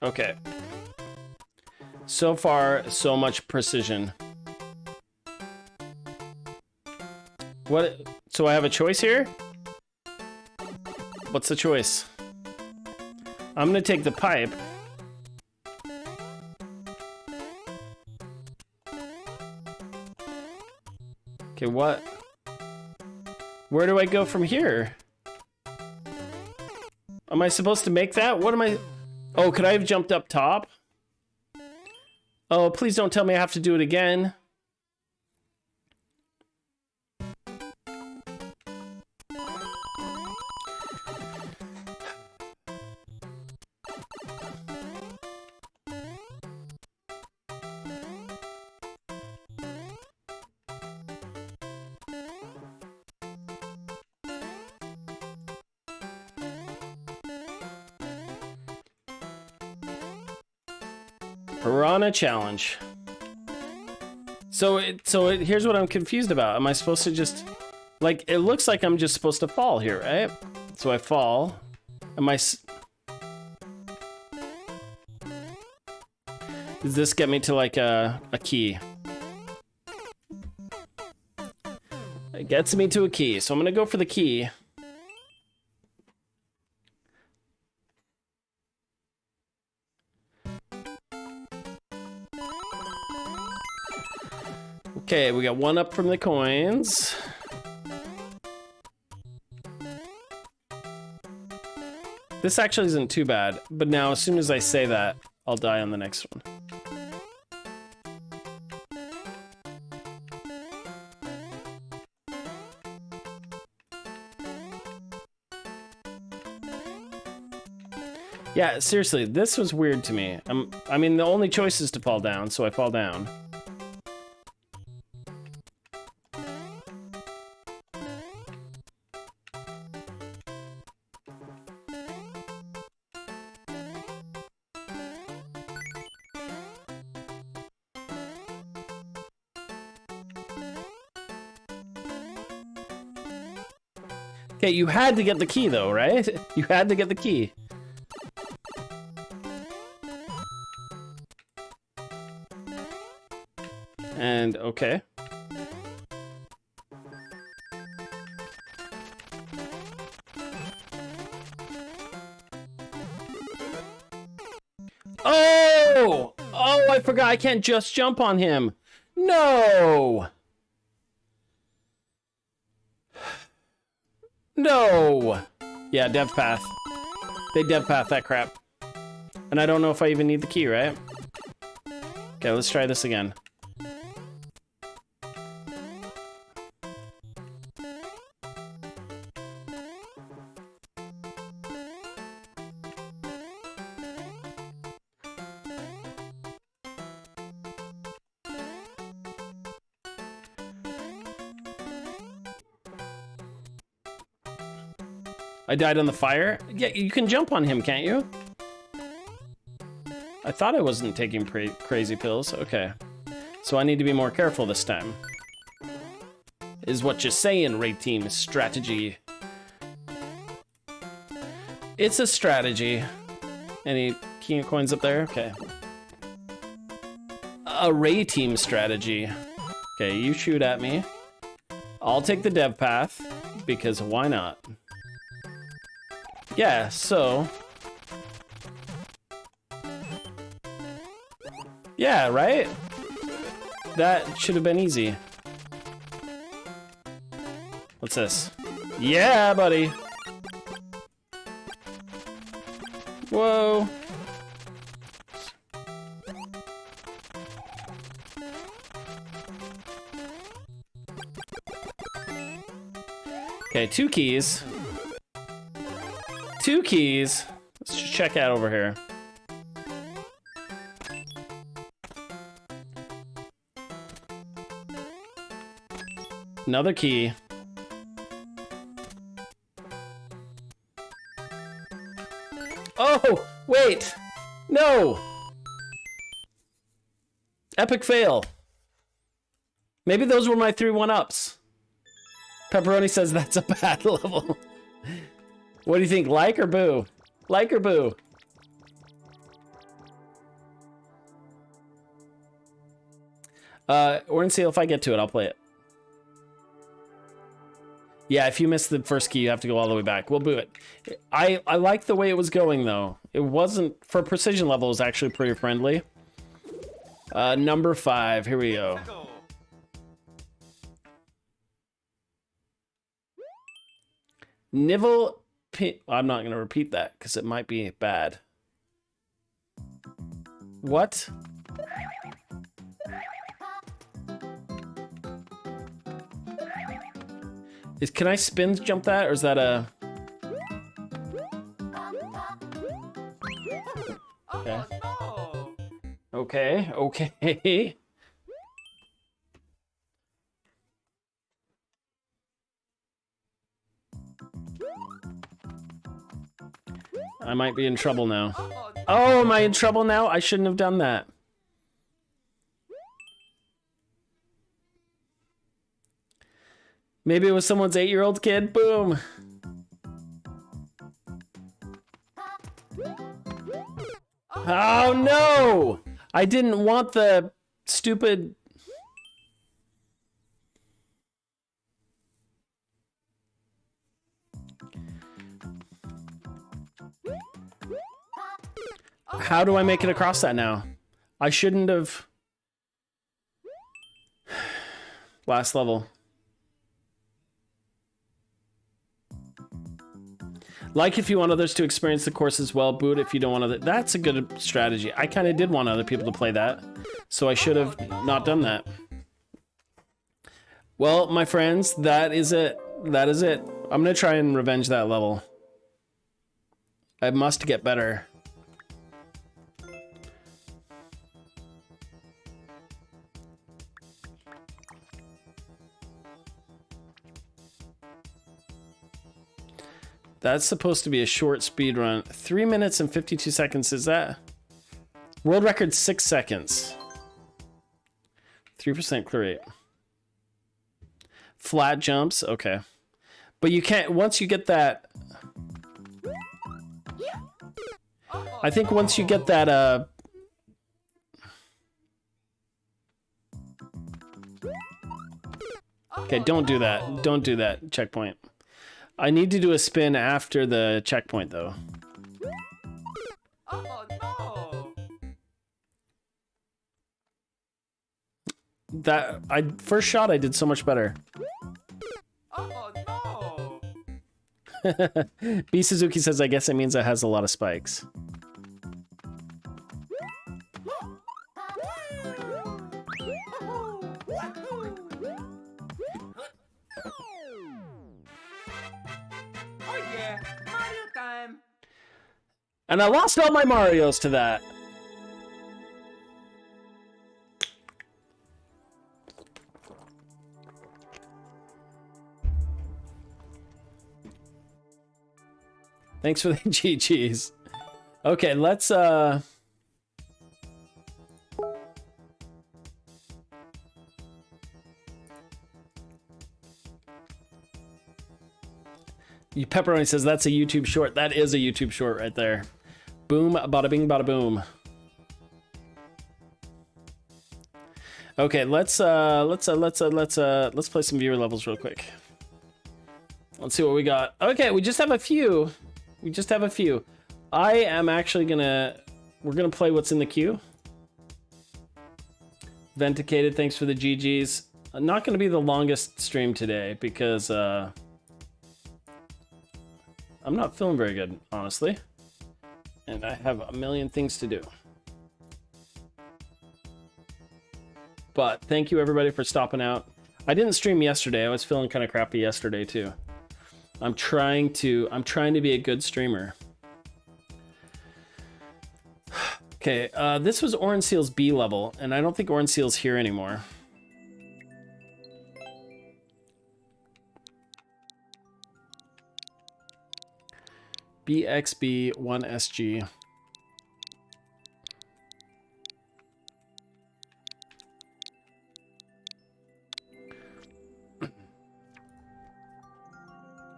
[SPEAKER 1] Okay. So far, so much precision. What? So I have a choice here? What's the choice? I'm gonna take the pipe. Okay, what? Where do I go from here? Am I supposed to make that? What am I... Oh, could I have jumped up top? Oh, please don't tell me I have to do it again. Piranha Challenge. So here's what I'm confused about. Am I supposed to just... Like, it looks like I'm just supposed to fall here, right? So I fall. Am I... Does this get me to, like, a key? It gets me to a key. So I'm gonna go for the key. Okay, we got 1 up from the coins. This actually isn't too bad, but now as soon as I say that, I'll die on the next one. Yeah, seriously, this was weird to me. I mean, the only choice is to fall down, so I fall down. Okay, you had to get the key though, right? You had to get the key. And okay. Oh! Oh, I forgot I can't just jump on him. No! No! Yeah, dev path. They dev path that crap. And I don't know if I even need the key, right? Okay, let's try this again. I died on the fire? Yeah, you can jump on him, can't you? I thought I wasn't taking crazy pills. Okay. So I need to be more careful this time. Is what you're saying, Raid Team. Strategy. It's a strategy. Any key coins up there? Okay. A Raid Team strategy. Okay, you shoot at me. I'll take the dev path, because why not? Yeah, so... Yeah, right? That should have been easy. What's this? Yeah, buddy! Whoa! Okay, 2 keys. 2 keys. Let's just check out over here. Another key. Oh, wait. No. Epic fail. Maybe those were my 3 1-ups. Pepperoni says that's a bad level. What do you think, like or boo? Like or boo? Orange Seal, if I get to it, I'll play it. Yeah, if you miss the first key, you have to go all the way back. We'll boo it. I like the way it was going, though. It wasn't, for precision level, it was actually pretty friendly. Number 5, here we go. Nivel... I'm not going to repeat that, because it might be bad. What? Can I spin jump that, or is that a... Okay. Okay, okay. I might be in trouble now. Oh, am I in trouble now? I shouldn't have done that. Maybe it was someone's 8-year-old kid. Boom. Oh no! I didn't want the stupid... How do I make it across that now? I shouldn't have... Last level. Like if you want others to experience the course as well, boot if you don't want other... That's a good strategy. I kind of did want other people to play that, so I should have not done that. Well, my friends, that is it. That is it. I'm gonna try and revenge that level. I must get better. That's supposed to be a short speed run. 3 minutes and 52 seconds, is that? World record 6 seconds. 3% clear rate. Flat jumps, okay. But you can't, once you get that, I think once you get that, okay, don't do that. Don't do that, checkpoint. I need to do a spin after the checkpoint, though.
[SPEAKER 2] Oh, no.
[SPEAKER 1] That, first shot, I did so much better.
[SPEAKER 2] Oh, no.
[SPEAKER 1] B Suzuki says, I guess it means it has a lot of spikes.
[SPEAKER 2] Oh, yeah. Mario time.
[SPEAKER 1] And I lost all my Marios to that. Thanks for the GGs. Okay, let's Pepperoni says that's a YouTube short. That is a YouTube short right there. Boom, bada bing, bada boom. Okay, let's play some viewer levels real quick. Let's see what we got. Okay, we just have a few. We just have a few. I am actually we're gonna play what's in the queue. Venticated, thanks for the GGs. Not gonna be the longest stream today because I'm not feeling very good, honestly. And I have a million things to do. But thank you everybody for stopping out. I didn't stream yesterday. I was feeling kind of crappy yesterday too. I'm trying to be a good streamer. Okay, this was Orange Seal's B level, and I don't think Orange Seal's here anymore. BXB1SG.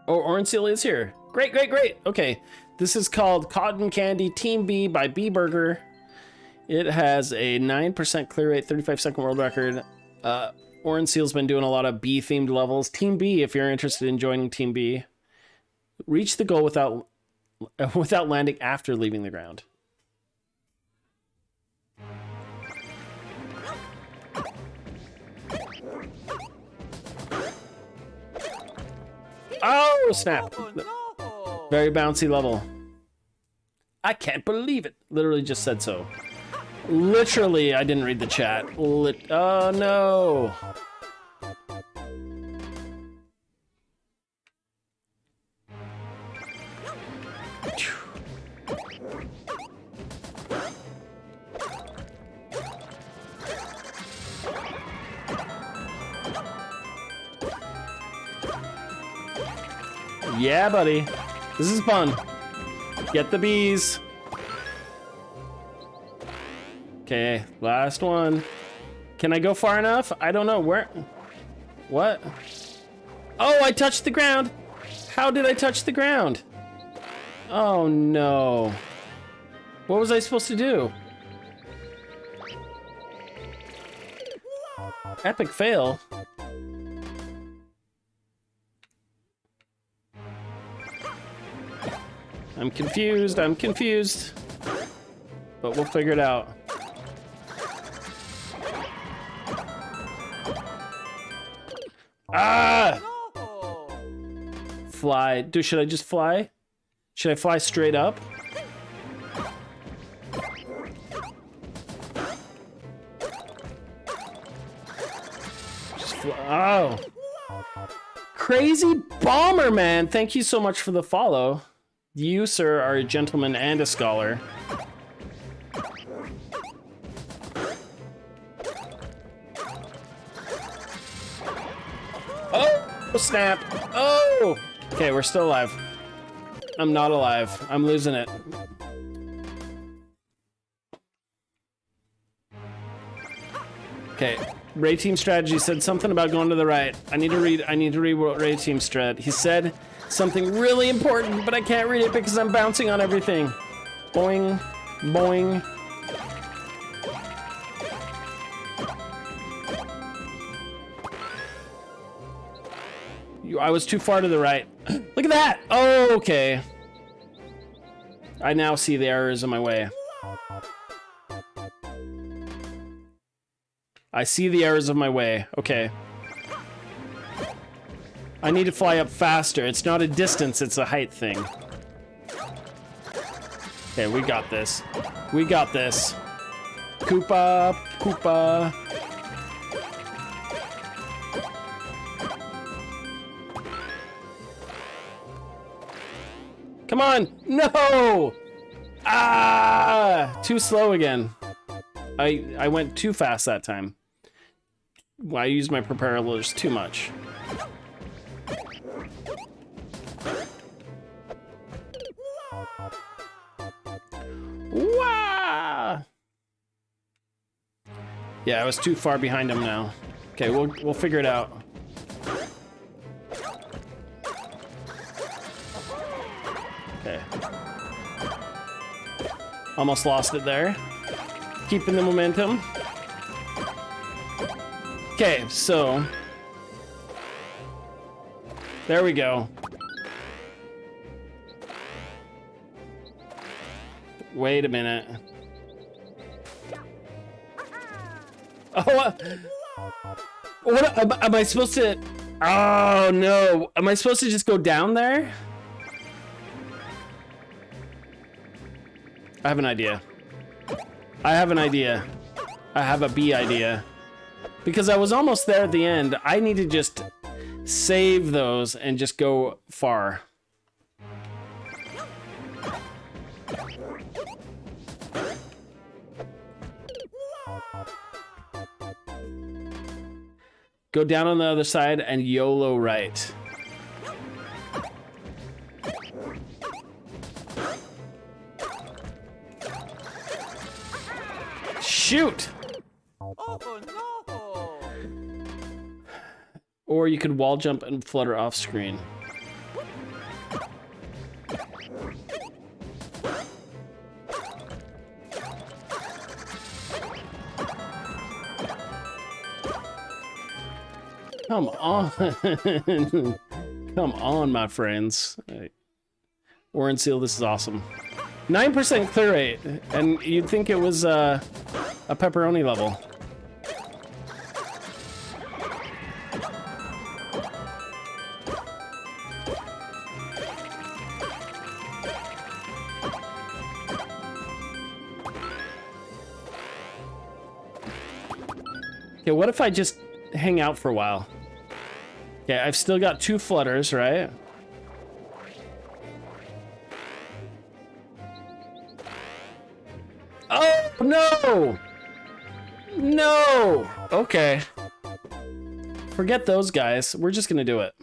[SPEAKER 1] Oh, Orange Seal is here. Great, great, great. Okay, this is called Cotton Candy Team B by B Burger. It has a 9% clear rate, 35-second world record. Orange Seal's been doing a lot of B-themed levels. Team B, if you're interested in joining Team B, reach the goal without landing after leaving the ground. Oh, snap.
[SPEAKER 2] Oh, no.
[SPEAKER 1] Very bouncy level. I can't believe it. Literally just said so. Literally, I didn't read the chat. Oh, no. Yeah, buddy. This is fun. Get the bees. Okay, last one. Can I go far enough? I don't know. Where? What? Oh, I touched the ground. How did I touch the ground? Oh, no. What was I supposed to do? Epic fail. I'm confused, but we'll figure it out. Ah!
[SPEAKER 2] No.
[SPEAKER 1] Fly. Dude, should I just fly? Should I fly straight up? Just fly. Oh. Crazy Bomber, man. Thank you so much for the follow. You, sir, are a gentleman and a scholar. Oh, snap. Oh! Okay, we're still alive. I'm not alive. I'm losing it. Okay, Ray Team Strategy said something about going to the right. I need to read what Ray Team Strat. He said something really important, but I can't read it because I'm bouncing on everything. Boing, boing. I was too far to the right. Look at that! Oh, okay. I now see the errors in my way. I see the errors of my way. Okay. I need to fly up faster. It's not a distance, it's a height thing. Okay, we got this. We got this. Koopa, Koopa. Come on! No! Ah! Too slow again. I went too fast that time. I used my propellers too much. Wah! Yeah, I was too far behind him now. Okay, we'll figure it out. Okay. Almost lost it there. Keeping the momentum. Okay, so there we go. Wait a minute. Oh, what am I supposed to? Oh no! Am I supposed to just go down there? I have an idea. I have an idea. I have a B idea. Because I was almost there at the end. I need to just save those and just go far. Go down on the other side and YOLO right. Shoot!
[SPEAKER 2] Oh no!
[SPEAKER 1] Or you could wall jump and flutter off screen. Come on. Come on, my friends. Orange Seal, this is awesome. 9% clear rate, and you'd think it was a pepperoni level. Okay, what if I just hang out for a while? Okay, I've still got 2 flutters, right? Oh, no! No! Okay. Forget those guys. We're just gonna do it.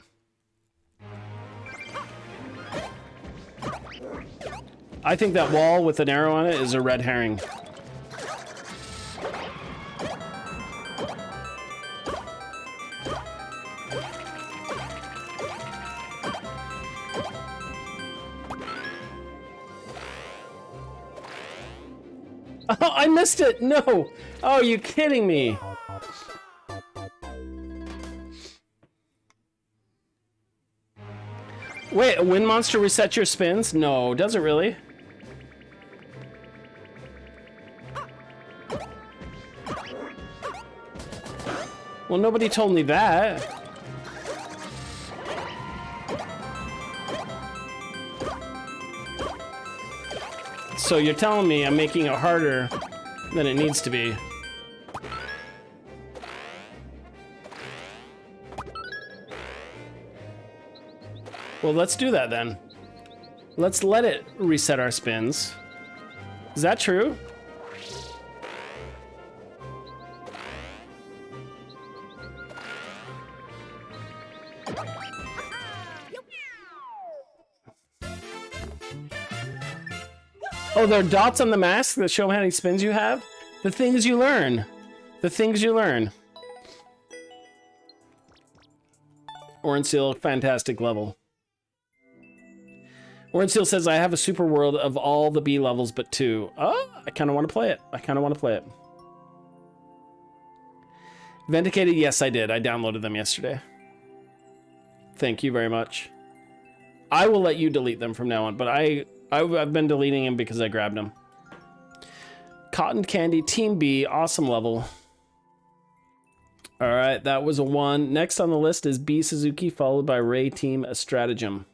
[SPEAKER 1] I think that wall with an arrow on it is a red herring. Oh, I missed it! No! Oh, you kidding me? Wait, a wind monster resets your spins? No, does it really? Well, nobody told me that. So you're telling me I'm making it harder than it needs to be. Well, let's do that then. Let's let it reset our spins. Is that true? Oh, there are dots on the mask that show how many spins you have? The things you learn. The things you learn. Orange Seal, fantastic level. Orange Seal says, I have a super world of all the B levels but 2. Oh, I kind of want to play it. Vindicated, yes, I did. I downloaded them yesterday. Thank you very much. I will let you delete them from now on, but I've been deleting them because I grabbed them. Cotton Candy, Team B, awesome level. All right, that was a 1. Next on the list is B Suzuki, followed by Ray Team, a stratagem.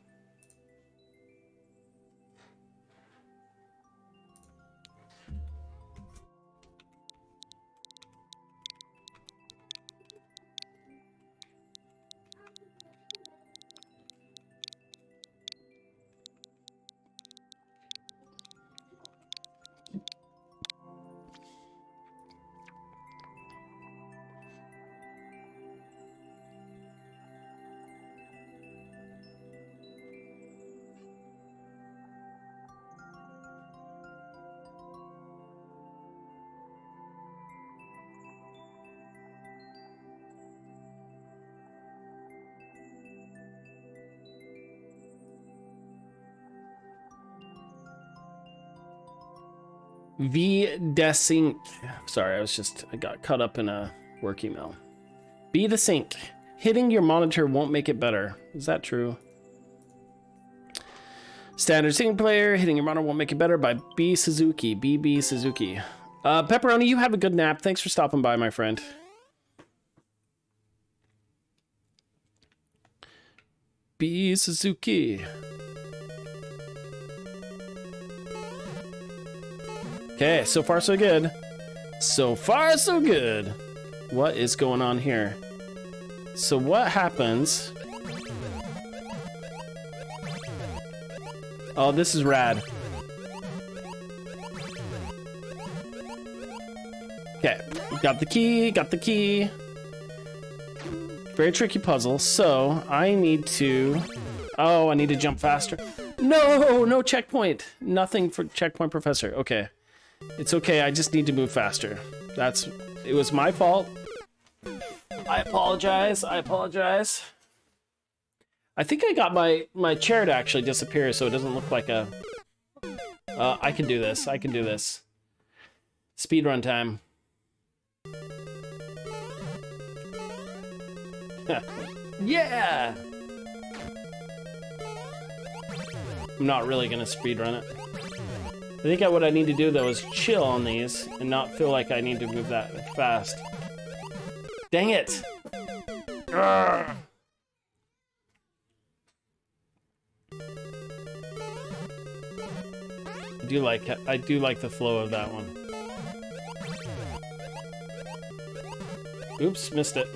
[SPEAKER 1] V Desync. Sorry, I got caught up in a work email. B the Sync. Hitting your monitor won't make it better. Is that true? Standard single player. Hitting your monitor won't make it better by B Suzuki. BB Suzuki. Pepperoni, you have a good nap. Thanks for stopping by, my friend. B Suzuki. Okay, so far so good. So far so good. What is going on here? So what happens? Oh, this is rad. Okay, got the key. Very tricky puzzle, so I need to... Oh, I need to jump faster. No checkpoint. Nothing for checkpoint professor. Okay. It's okay, I just need to move faster. It was my fault. I apologize. I think I got my chair to actually disappear so it doesn't look like a... I can do this. Speedrun time. Yeah! I'm not really gonna speedrun it. I think what I need to do though is chill on these and not feel like I need to move that fast. Dang it! Urgh. I do like the flow of that one. Oops, missed it.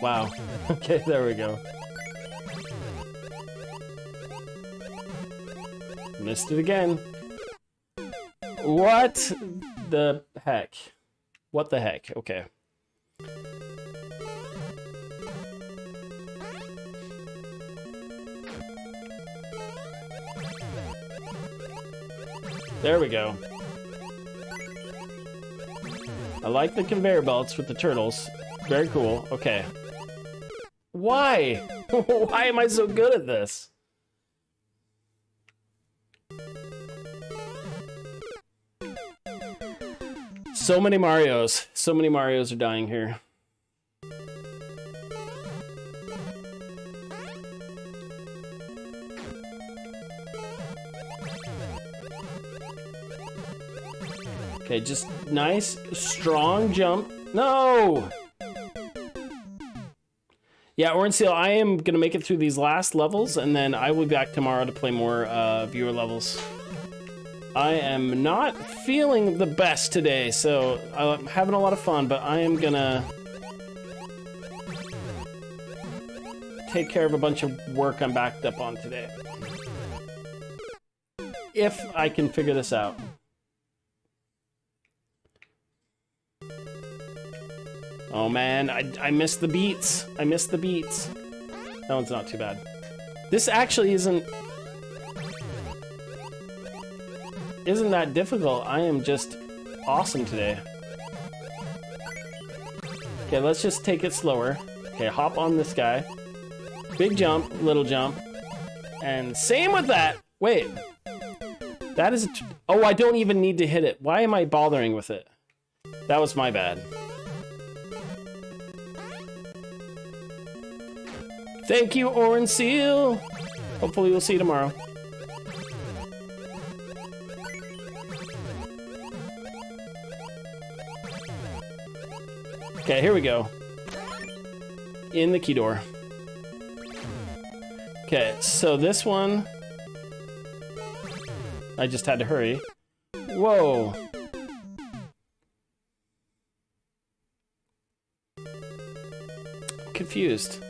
[SPEAKER 1] Wow. Okay, there we go. Missed it again. What the heck? What the heck? Okay. There we go. I like the conveyor belts with the turtles. Very cool. Okay. Why? Why am I so good at this? So many Marios. So many Marios are dying here. Okay, just nice, strong jump. No! Yeah, Orange Seal, I am going to make it through these last levels, and then I will be back tomorrow to play more viewer levels. I am not feeling the best today, so I'm having a lot of fun, but I am gonna take care of a bunch of work I'm backed up on today. If I can figure this out. Oh man, I missed the beats. I missed the beats. That one's not too bad. This actually isn't that difficult. I am just awesome today. Okay, let's just take it slower. Okay, hop on this guy. Big jump, little jump. And same with that. Wait. That is... Oh, I don't even need to hit it. Why am I bothering with it? That was my bad. Thank you, Orange Seal. Hopefully we'll see you tomorrow. Okay, here we go. In the key door. Okay, so this one... I just had to hurry. Whoa. I'm confused.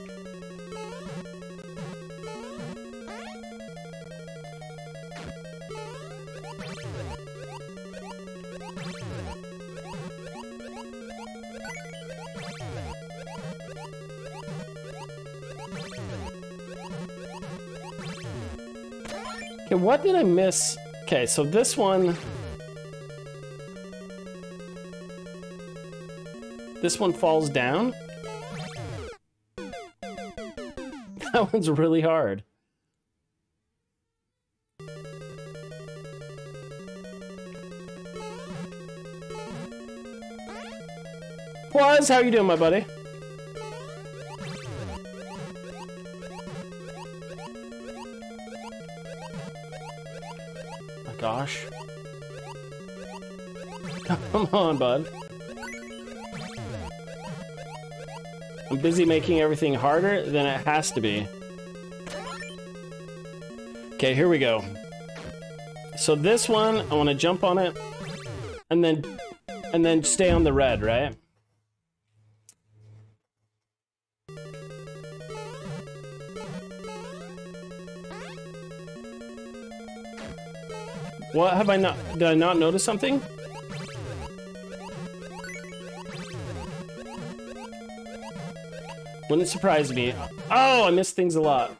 [SPEAKER 1] Okay, what did I miss? Okay, so this one... This one falls down? That one's really hard. Waz, how you doing, my buddy? Gosh. Come on, bud. I'm busy making everything harder than it has to be. Okay, here we go. So this one, I want to jump on it and then stay on the red, right? What have I not... Did I not notice something? Wouldn't surprise me. Oh, I miss things a lot.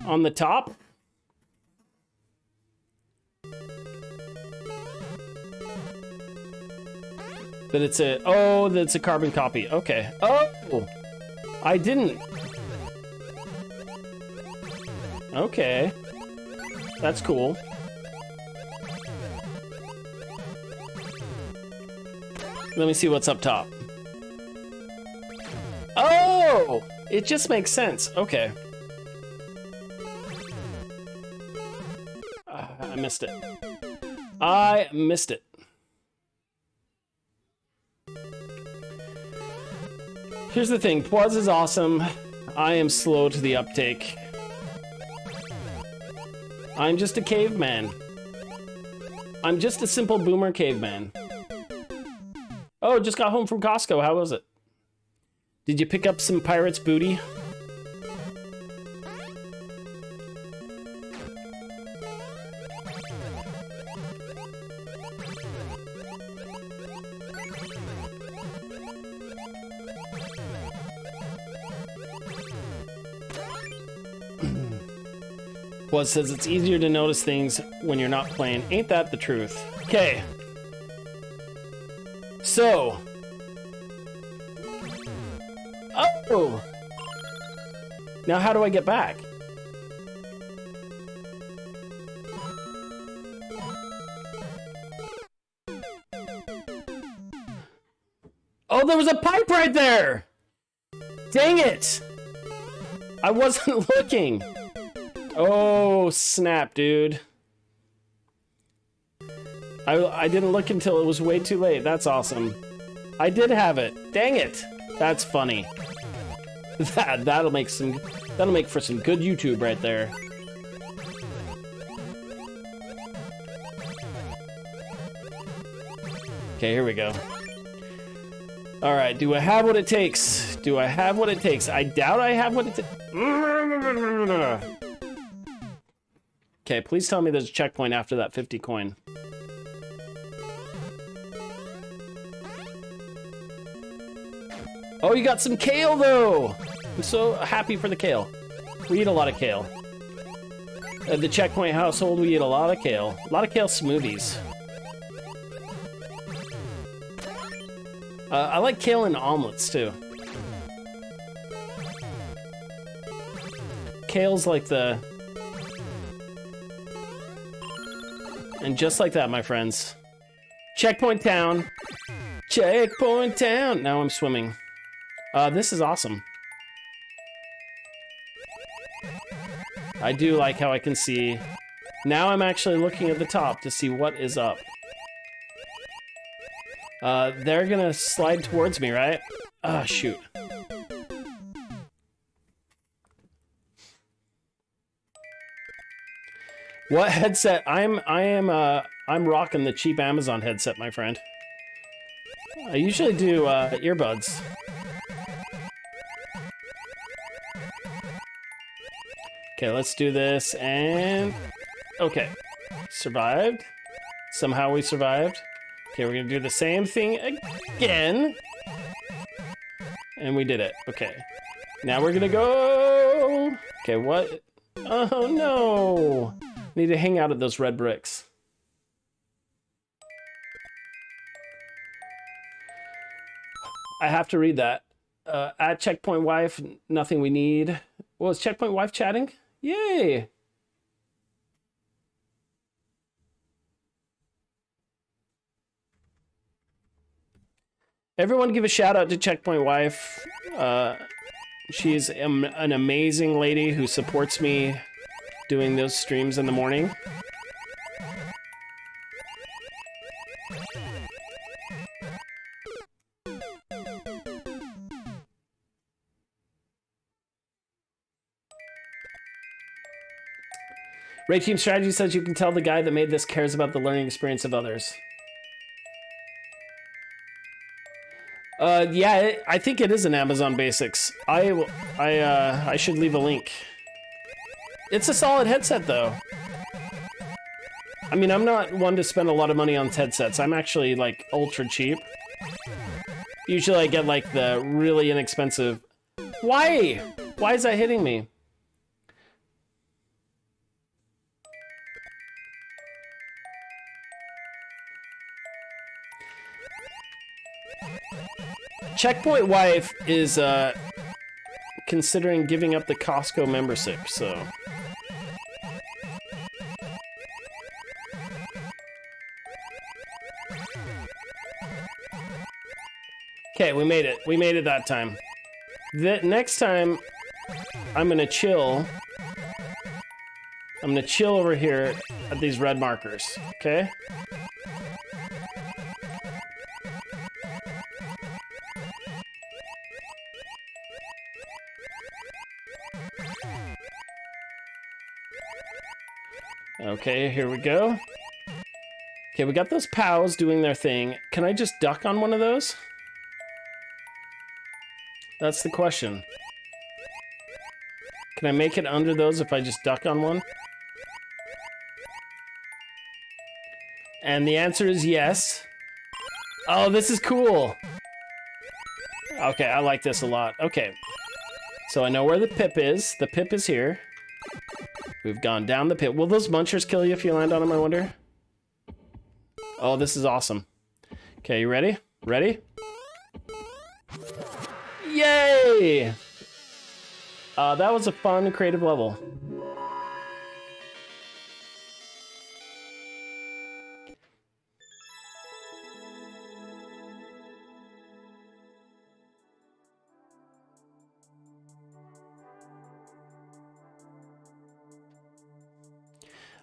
[SPEAKER 1] On the top? But it's a... Oh, that's a carbon copy. Okay. Oh! I didn't. Okay. That's cool. Let me see what's up top. Oh! It just makes sense. Okay. I missed it. I missed it. Here's the thing. Pwaz is awesome. I am slow to the uptake. I'm just a caveman. I'm just a simple boomer caveman. Oh, just got home from Costco. How was it? Did you pick up some pirate's booty? Well, it says it's easier to notice things when you're not playing. Ain't that the truth? Okay. So. Oh! Now how do I get back? Oh, there was a pipe right there! Dang it! I wasn't looking. Oh, snap, dude. I didn't look until it was way too late. That's awesome. I did have it. Dang it. That's funny. That'll make for some good YouTube right there. Okay, here we go. All right, do I have what it takes? Do I have what it takes? I doubt I have what it takes. Okay, please tell me there's a checkpoint after that 50 coin. Oh, you got some kale, though! I'm so happy for the kale. We eat a lot of kale. At the Checkpoint household, we eat a lot of kale. A lot of kale smoothies. I like kale and omelets too. Kale's like the... And just like that, my friends. Checkpoint town. Checkpoint town. Now I'm swimming. This is awesome. I do like how I can see. Now I'm actually looking at the top to see what is up. They're gonna slide towards me, right? Ah, shoot. What headset? I'm rocking the cheap Amazon headset, my friend. I usually do earbuds. Okay, let's do this, and... Okay. Survived. Somehow we survived. Okay, we're gonna do the same thing again. And we did it. Okay. Now we're gonna go... Okay, what? Oh, no! Need to hang out at those red bricks. I have to read that. At Checkpoint Wife, nothing we need. Well, is Checkpoint Wife chatting? Yay! Everyone give a shout out to Checkpoint Wife. She's an amazing lady who supports me doing those streams in the morning. Ray Team Strategy says you can tell the guy that made this cares about the learning experience of others. Yeah, I think it is an Amazon Basics. I should leave a link. It's a solid headset, though. I mean, I'm not one to spend a lot of money on headsets. I'm actually, like, ultra cheap. Usually I get, like, the really inexpensive... Why? Why is that hitting me? Checkpoint Wife is considering giving up the Costco membership, so... Okay, we made it. We made it that time. Next time, I'm gonna chill. I'm gonna chill over here at these red markers, okay? Okay, here we go. Okay, we got those POWs doing their thing. Can I just duck on one of those? That's the question. Can I make it under those if I just duck on one? And the answer is yes. Oh, this is cool. Okay, I like this a lot. Okay. So I know where the pip is. The pip is here. We've gone down the pit. Will those munchers kill you if you land on them, I wonder? Oh, this is awesome. Okay, you ready? Ready? Yay! That was a fun, creative level.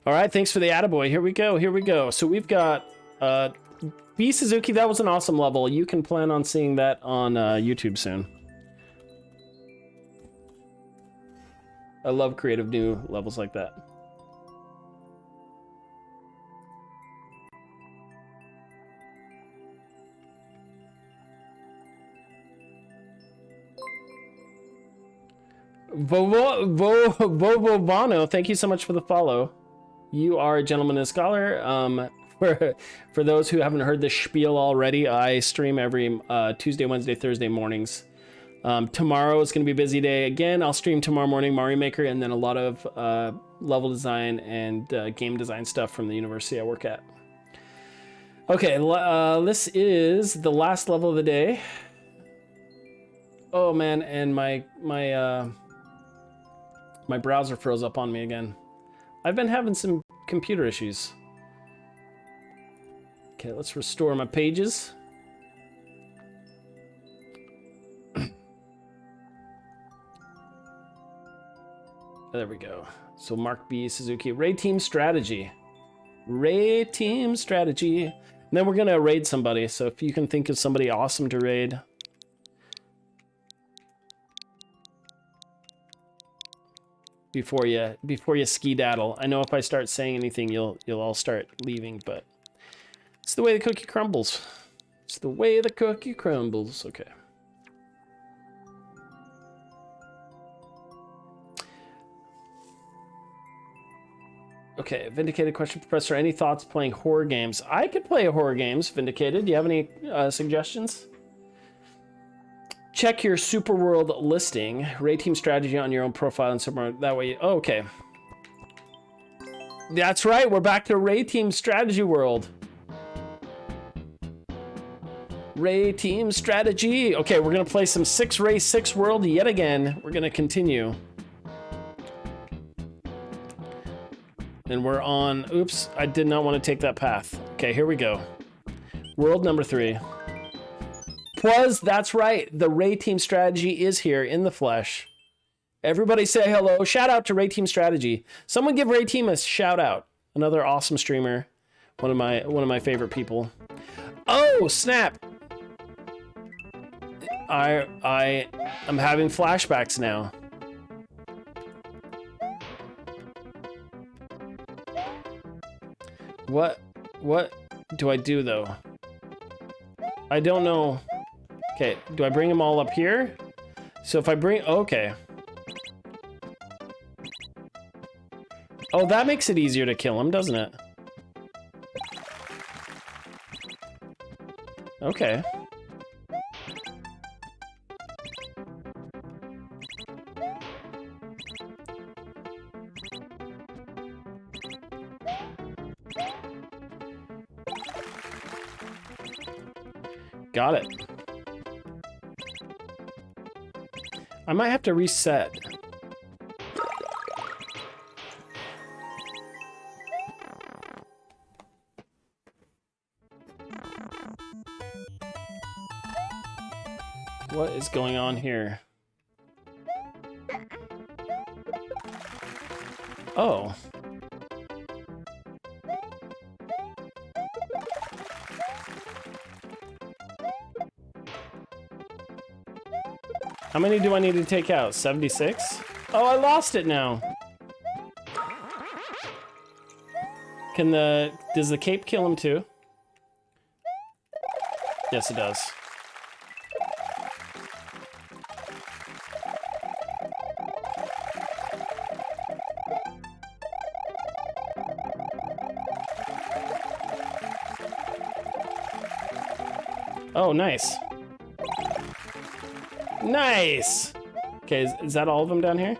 [SPEAKER 1] All right, thanks for the attaboy. Here we go, here we go. So we've got B Suzuki. That was an awesome level. You can plan on seeing that on YouTube soon. I love creative new levels like that. Bono, thank you so much for the follow. You are a gentleman and a scholar. For those who haven't heard this spiel already, I stream every Tuesday, Wednesday, Thursday mornings. Tomorrow is going to be a busy day again. I'll stream tomorrow morning Mario Maker and then a lot of level design and game design stuff from the university I work at. Okay, this is the last level of the day. Oh man, and my browser froze up on me again. I've been having some computer issues. Okay, let's restore my pages. There we go. So Mark B. Suzuki, raid team strategy. Raid team strategy. And then we're gonna raid somebody. So if you can think of somebody awesome to raid. Before you skedaddle. I know if I start saying anything, you'll all start leaving, but it's the way the cookie crumbles. It's the way the cookie crumbles. Okay. Okay, Vindicated question, Professor. Any thoughts playing horror games? I could play horror games, Vindicated. Do you have any suggestions? Check your Super World listing. Raid team strategy on your own profile and somewhere. That way. Oh, okay. That's right. We're back to Raid Team Strategy World. Raid Team Strategy. Okay, we're going to play some 6x6 World yet again. We're going to continue. And we're on, oops, I did not want to take that path. Okay, here we go. World number 3. That's right. The Raid Team Strategy is here in the flesh. Everybody say hello. Shout out to Raid Team Strategy. Someone give Raid Team a shout out. Another awesome streamer. One of my favorite people. Oh, snap. I'm having flashbacks now. What do I do though? I don't know. Okay, do I bring them all up here? So if I bring, okay. Oh, that makes it easier to kill him, doesn't it? Okay. Got it. I might have to reset. What is going on here? Oh. How many do I need to take out? 76? Oh, I lost it now. Does the cape kill him too? Yes, it does. Oh, nice. Nice! Okay, is that all of them down here?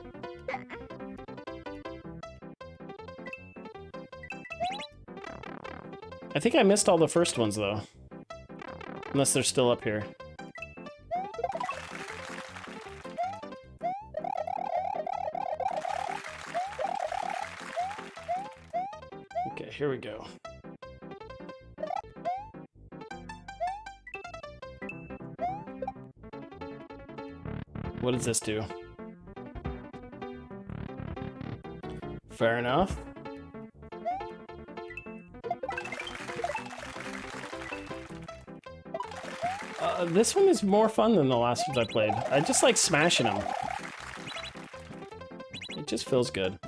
[SPEAKER 1] I think I missed all the first ones, though. Unless they're still up here. Okay, here we go. What does this do? Fair enough. This one is more fun than the last ones I played. I just like smashing them. It just feels good.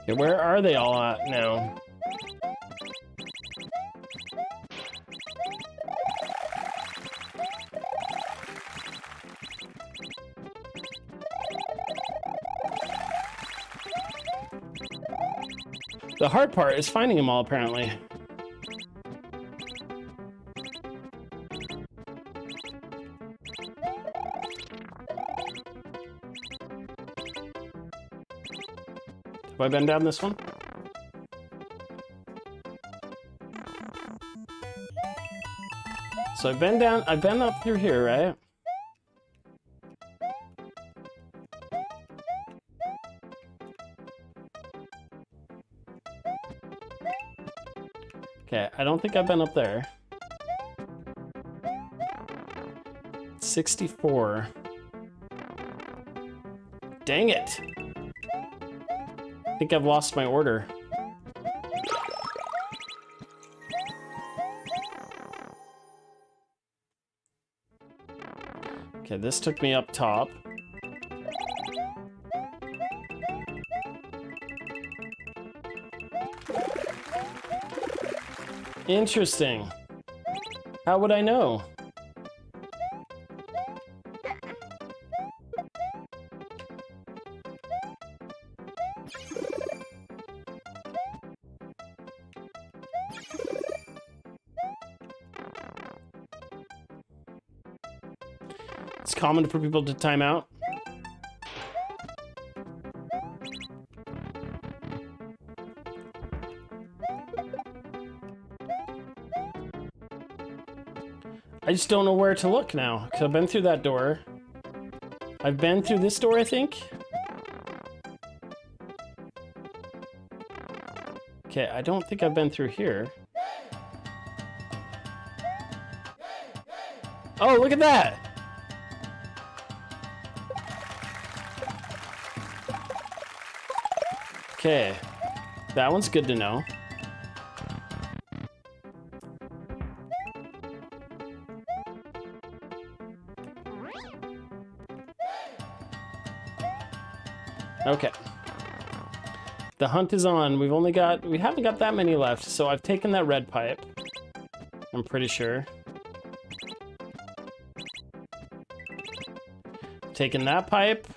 [SPEAKER 1] Okay, where are they all at now? The hard part is finding them all, apparently. Have I been down this one? So I've been up through here, right? Okay, I don't think I've been up there. 64. Dang it! I think I've lost my order. Okay, this took me up top. Interesting. How would I know? It's common for people to time out. I just don't know where to look now, because I've been through that door. I've been through this door, I think. Okay, I don't think I've been through here. Oh, look at that! Okay, that one's good to know. Okay. The hunt is on. We haven't got that many left, so I've taken that red pipe. I'm pretty sure. Taken that pipe.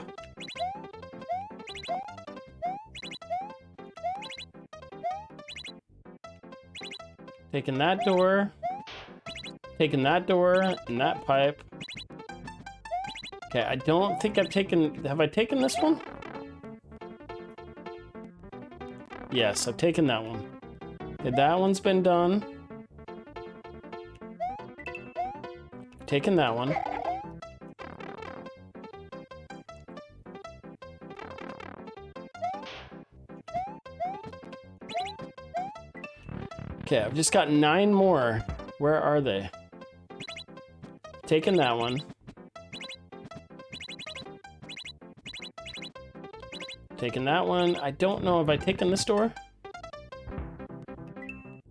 [SPEAKER 1] Taken that door. Taken that door and that pipe. Okay, I don't think I've taken... Have I taken this one? Yes, I've taken that one. Okay, that one's been done. Taken that one. Okay, I've just got 9 more. Where are they? Taken that one. Taken that one. I don't know. Have I taken this door?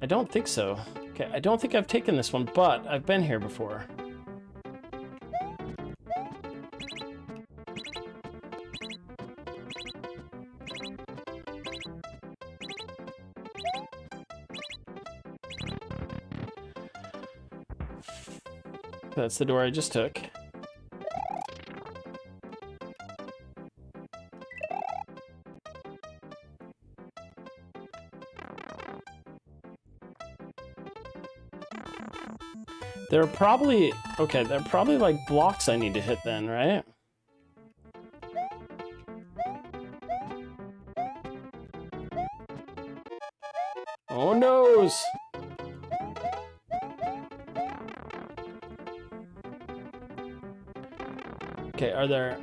[SPEAKER 1] I don't think so. Okay, I don't think I've taken this one, but I've been here before. That's the door I just took. There are probably like blocks I need to hit then, right? Oh noes! Okay, are there...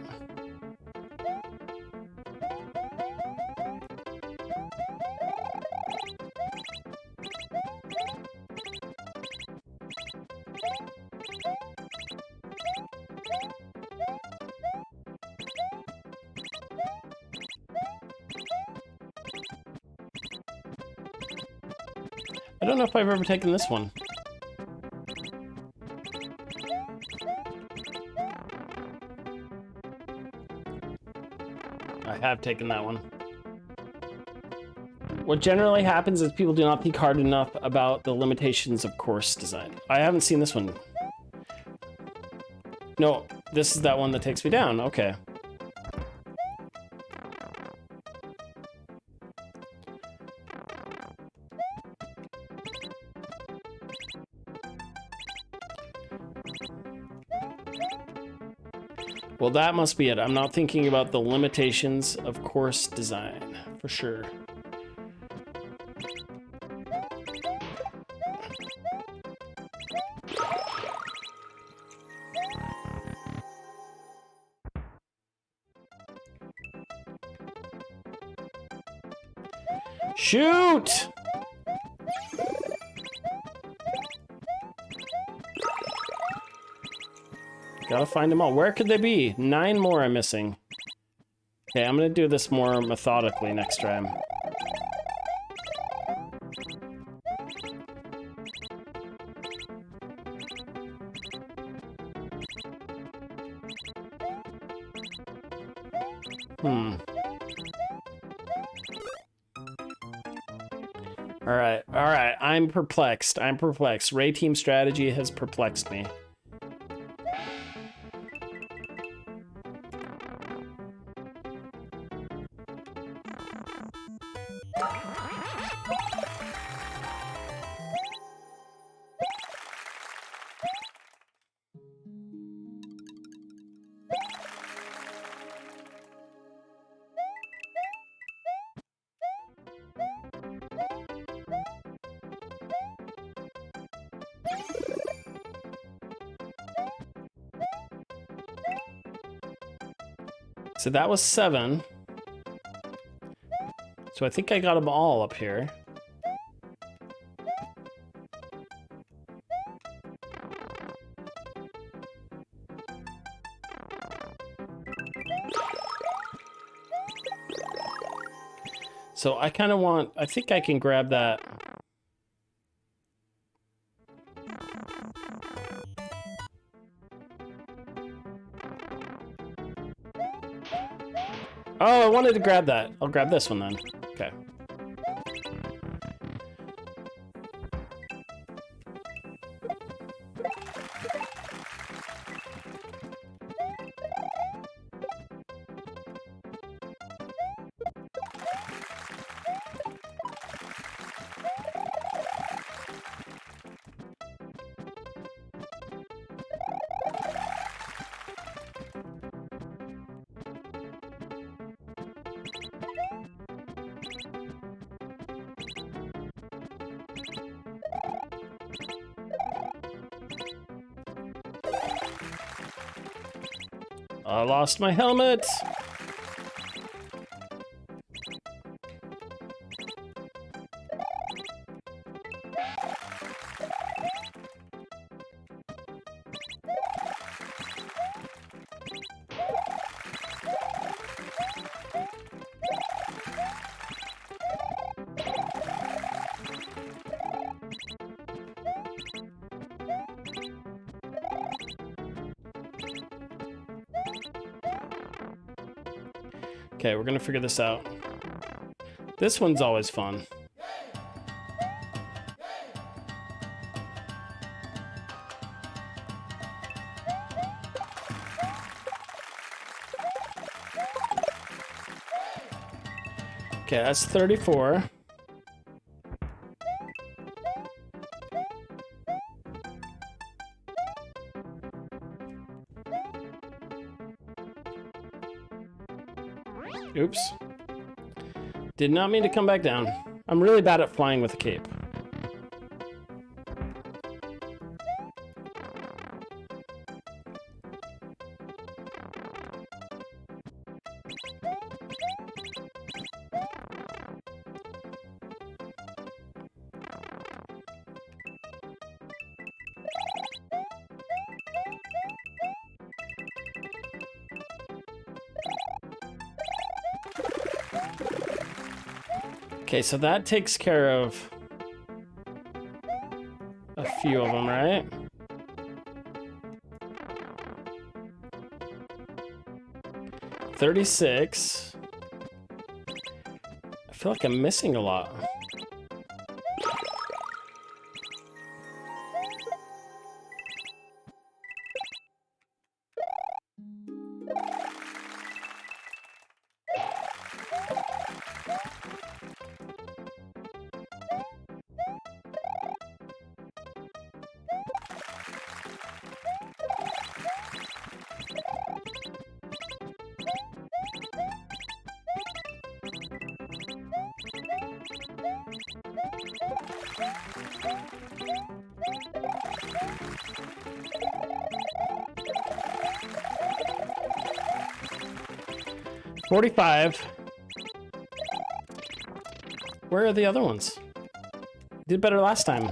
[SPEAKER 1] I don't know if I've ever taken this one. I have taken that one. What generally happens is people do not think hard enough about the limitations of course design. I haven't seen this one. No, this is that one that takes me down. Okay. Well, that must be it. I'm not thinking about the limitations of course design, for sure. Shoot! Gotta find them all. Where could they be? 9 more I'm missing. Okay, I'm gonna do this more methodically next time. All right. I'm perplexed. Ray Team strategy has perplexed me. So that was 7. So I think I got them all up here. So I kind of want, I think I can grab that. Oh, I wanted to grab that. I'll grab this one then. Okay. I lost my helmet. Okay, we're gonna figure this out. This one's always fun. Okay, that's 34. Oops. Did not mean to come back down. I'm really bad at flying with a cape. Okay, so that takes care of a few of them, right? $36. feel like I'm missing a lot. $45. Where are the other ones? Did better last time.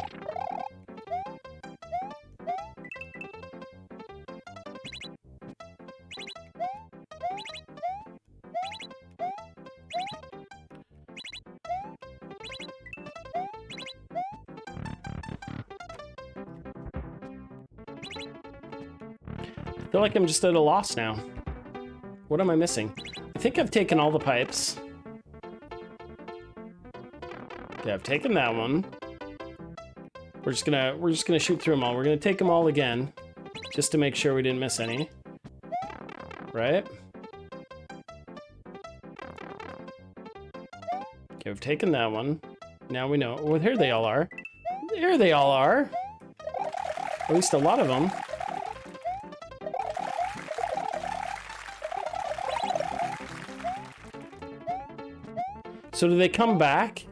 [SPEAKER 1] I feel like I'm just at a loss now. What am I missing? I think I've taken all the pipes. Okay, I've taken that one. We're just gonna shoot through them all. We're gonna take them all again, just to make sure we didn't miss any. Right? Okay, we've taken that one. Now we know. Well, here they all are. Here they all are. At least a lot of them. So do they come back?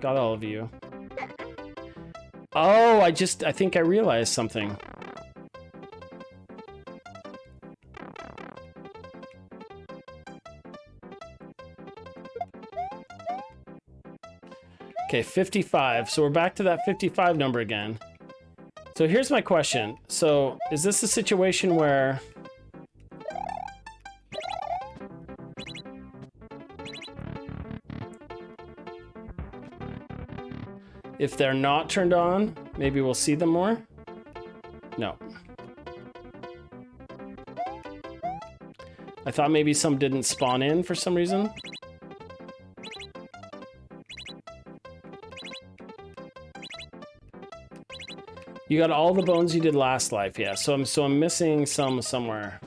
[SPEAKER 1] Got all of you. Oh, I think I realized something. Okay, 55. So we're back to that 55 number again. So here's my question. So is this a situation where if they're not turned on, maybe we'll see them more? No. I thought maybe some didn't spawn in for some reason. You got all the bones you did last life, yeah. So I'm missing some somewhere.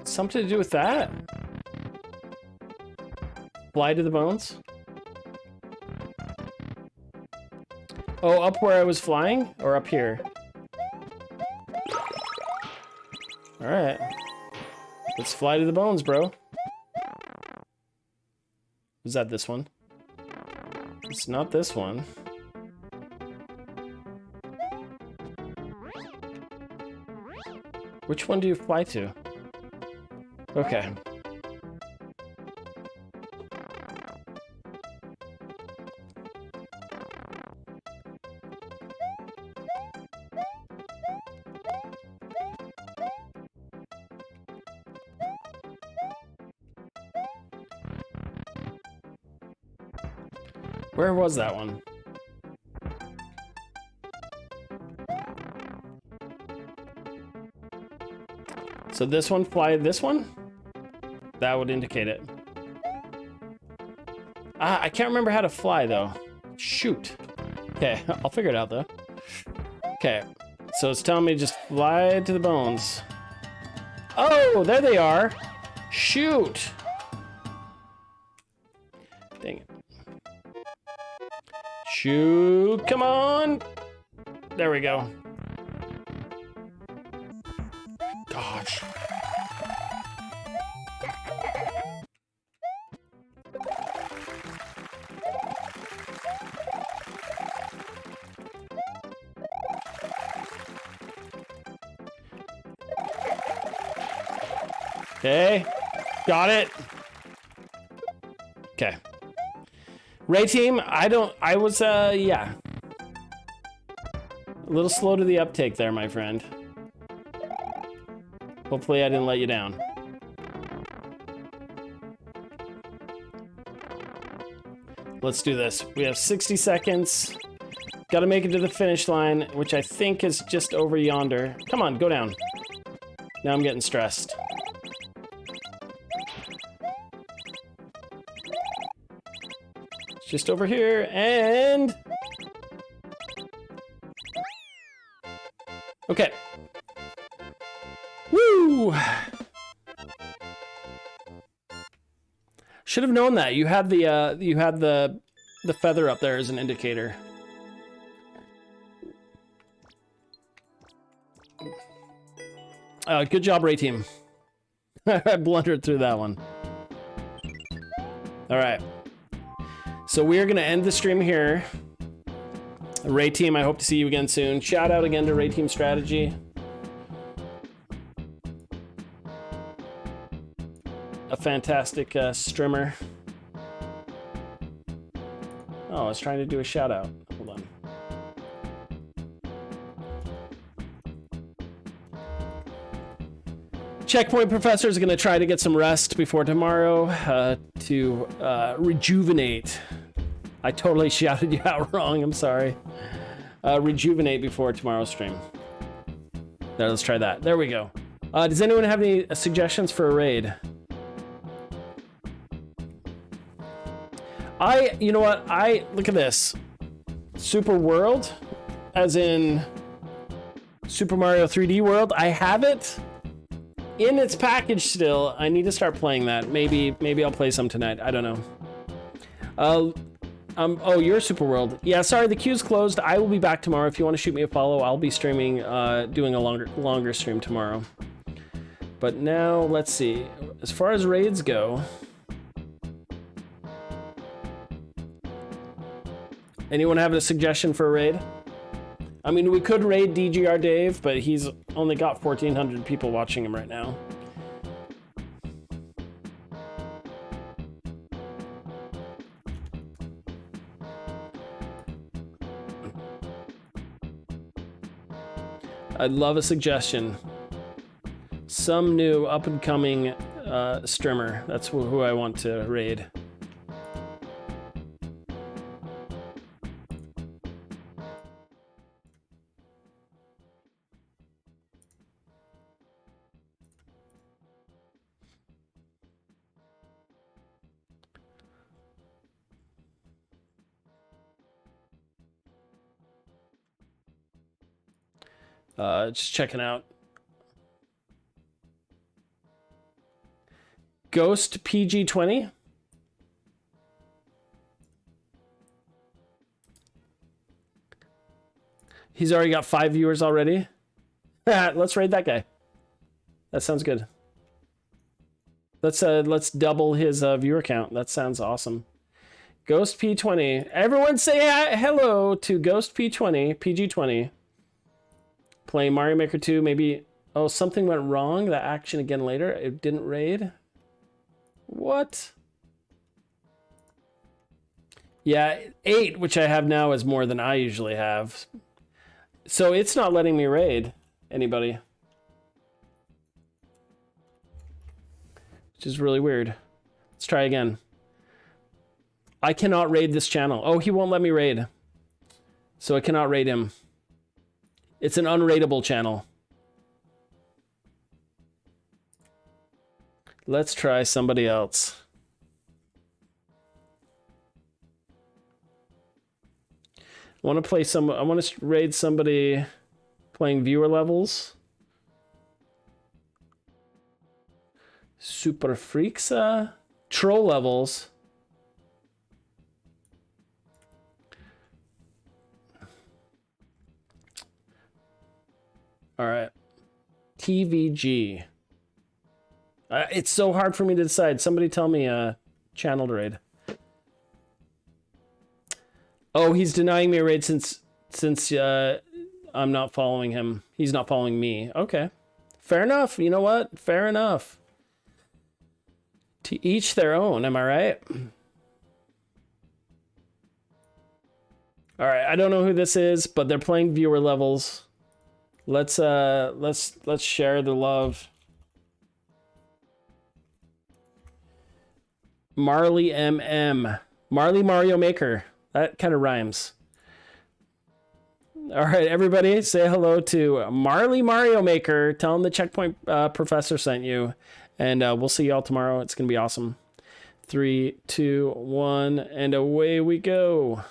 [SPEAKER 1] Something to do with that? Fly to the bones? Oh, up where I was flying? Or up here? Alright. Let's fly to the bones, bro. Is that this one? It's not this one. Which one do you fly to? Okay. Where was that one? So this one, fly this one? That would indicate it. Ah, I can't remember how to fly though. Shoot. Okay, I'll figure it out though. Okay, so it's telling me just fly to the bones. Oh, there they are. Shoot. Dang it. Shoot, come on. There we go. Gosh. Okay, got it. Okay. Ray team, I was, yeah. A little slow to the uptake there, my friend. Hopefully I didn't let you down. Let's do this. We have 60 seconds. Got to make it to the finish line, which I think is just over yonder. Come on, go down. Now I'm getting stressed. It's just over here, and... Okay. Woo! Should have known that. You had the feather up there as an indicator. Good job, Ray team. I blundered through that one. All right. So we are going to end the stream here. Ray team, I hope to see you again soon. Shout out again to Ray Team Strategy. A fantastic streamer. Oh, I was trying to do a shout out. Hold on. Checkpoint Professor is going to try to get some rest before tomorrow to rejuvenate. I totally shouted you out wrong. I'm sorry. Rejuvenate before tomorrow's stream. There, let's try that. There we go. Does anyone have any suggestions for a raid? You know what? Look at this. Super World, as in Super Mario 3D World. I have it in its package still. I need to start playing that. Maybe I'll play some tonight. I don't know. Oh, you're Super World. Yeah, sorry, the queue's closed. I will be back tomorrow. If you want to shoot me a follow, I'll be streaming, doing a longer stream tomorrow. But now, let's see. As far as raids go, anyone have a suggestion for a raid? I mean, we could raid DGR Dave, but he's only got 1,400 people watching him right now. I'd love a suggestion. Some new up-and-coming streamer. That's who I want to raid. Just checking out. Ghost PG20. He's already got 5 viewers already. Let's raid that guy. That sounds good. Let's double his viewer count. That sounds awesome. Ghost P20. Everyone say hello to Ghost P20, PG20. Playing Mario Maker 2, maybe... Oh, something went wrong. The action again later. It didn't raid. What? Yeah, 8, which I have now, is more than I usually have. So it's not letting me raid anybody. Which is really weird. Let's try again. I cannot raid this channel. Oh, he won't let me raid. So I cannot raid him. It's an unraidable channel. Let's try somebody else. I want to raid somebody playing viewer levels. Super Freaks, troll levels. All right. TVG. It's so hard for me to decide. Somebody tell me a channel to raid. Oh, he's denying me a raid since I'm not following him. He's not following me. Okay. Fair enough. You know what? Fair enough. To each their own, am I right? All right, I don't know who this is, but they're playing viewer levels. Let's share the love. Marley MM. Marley Mario Maker. That kind of rhymes. All right, everybody, say hello to Marley Mario Maker. Tell him the Checkpoint Professor sent you. And we'll see y'all tomorrow. It's going to be awesome. 3, 2, 1, and away we go.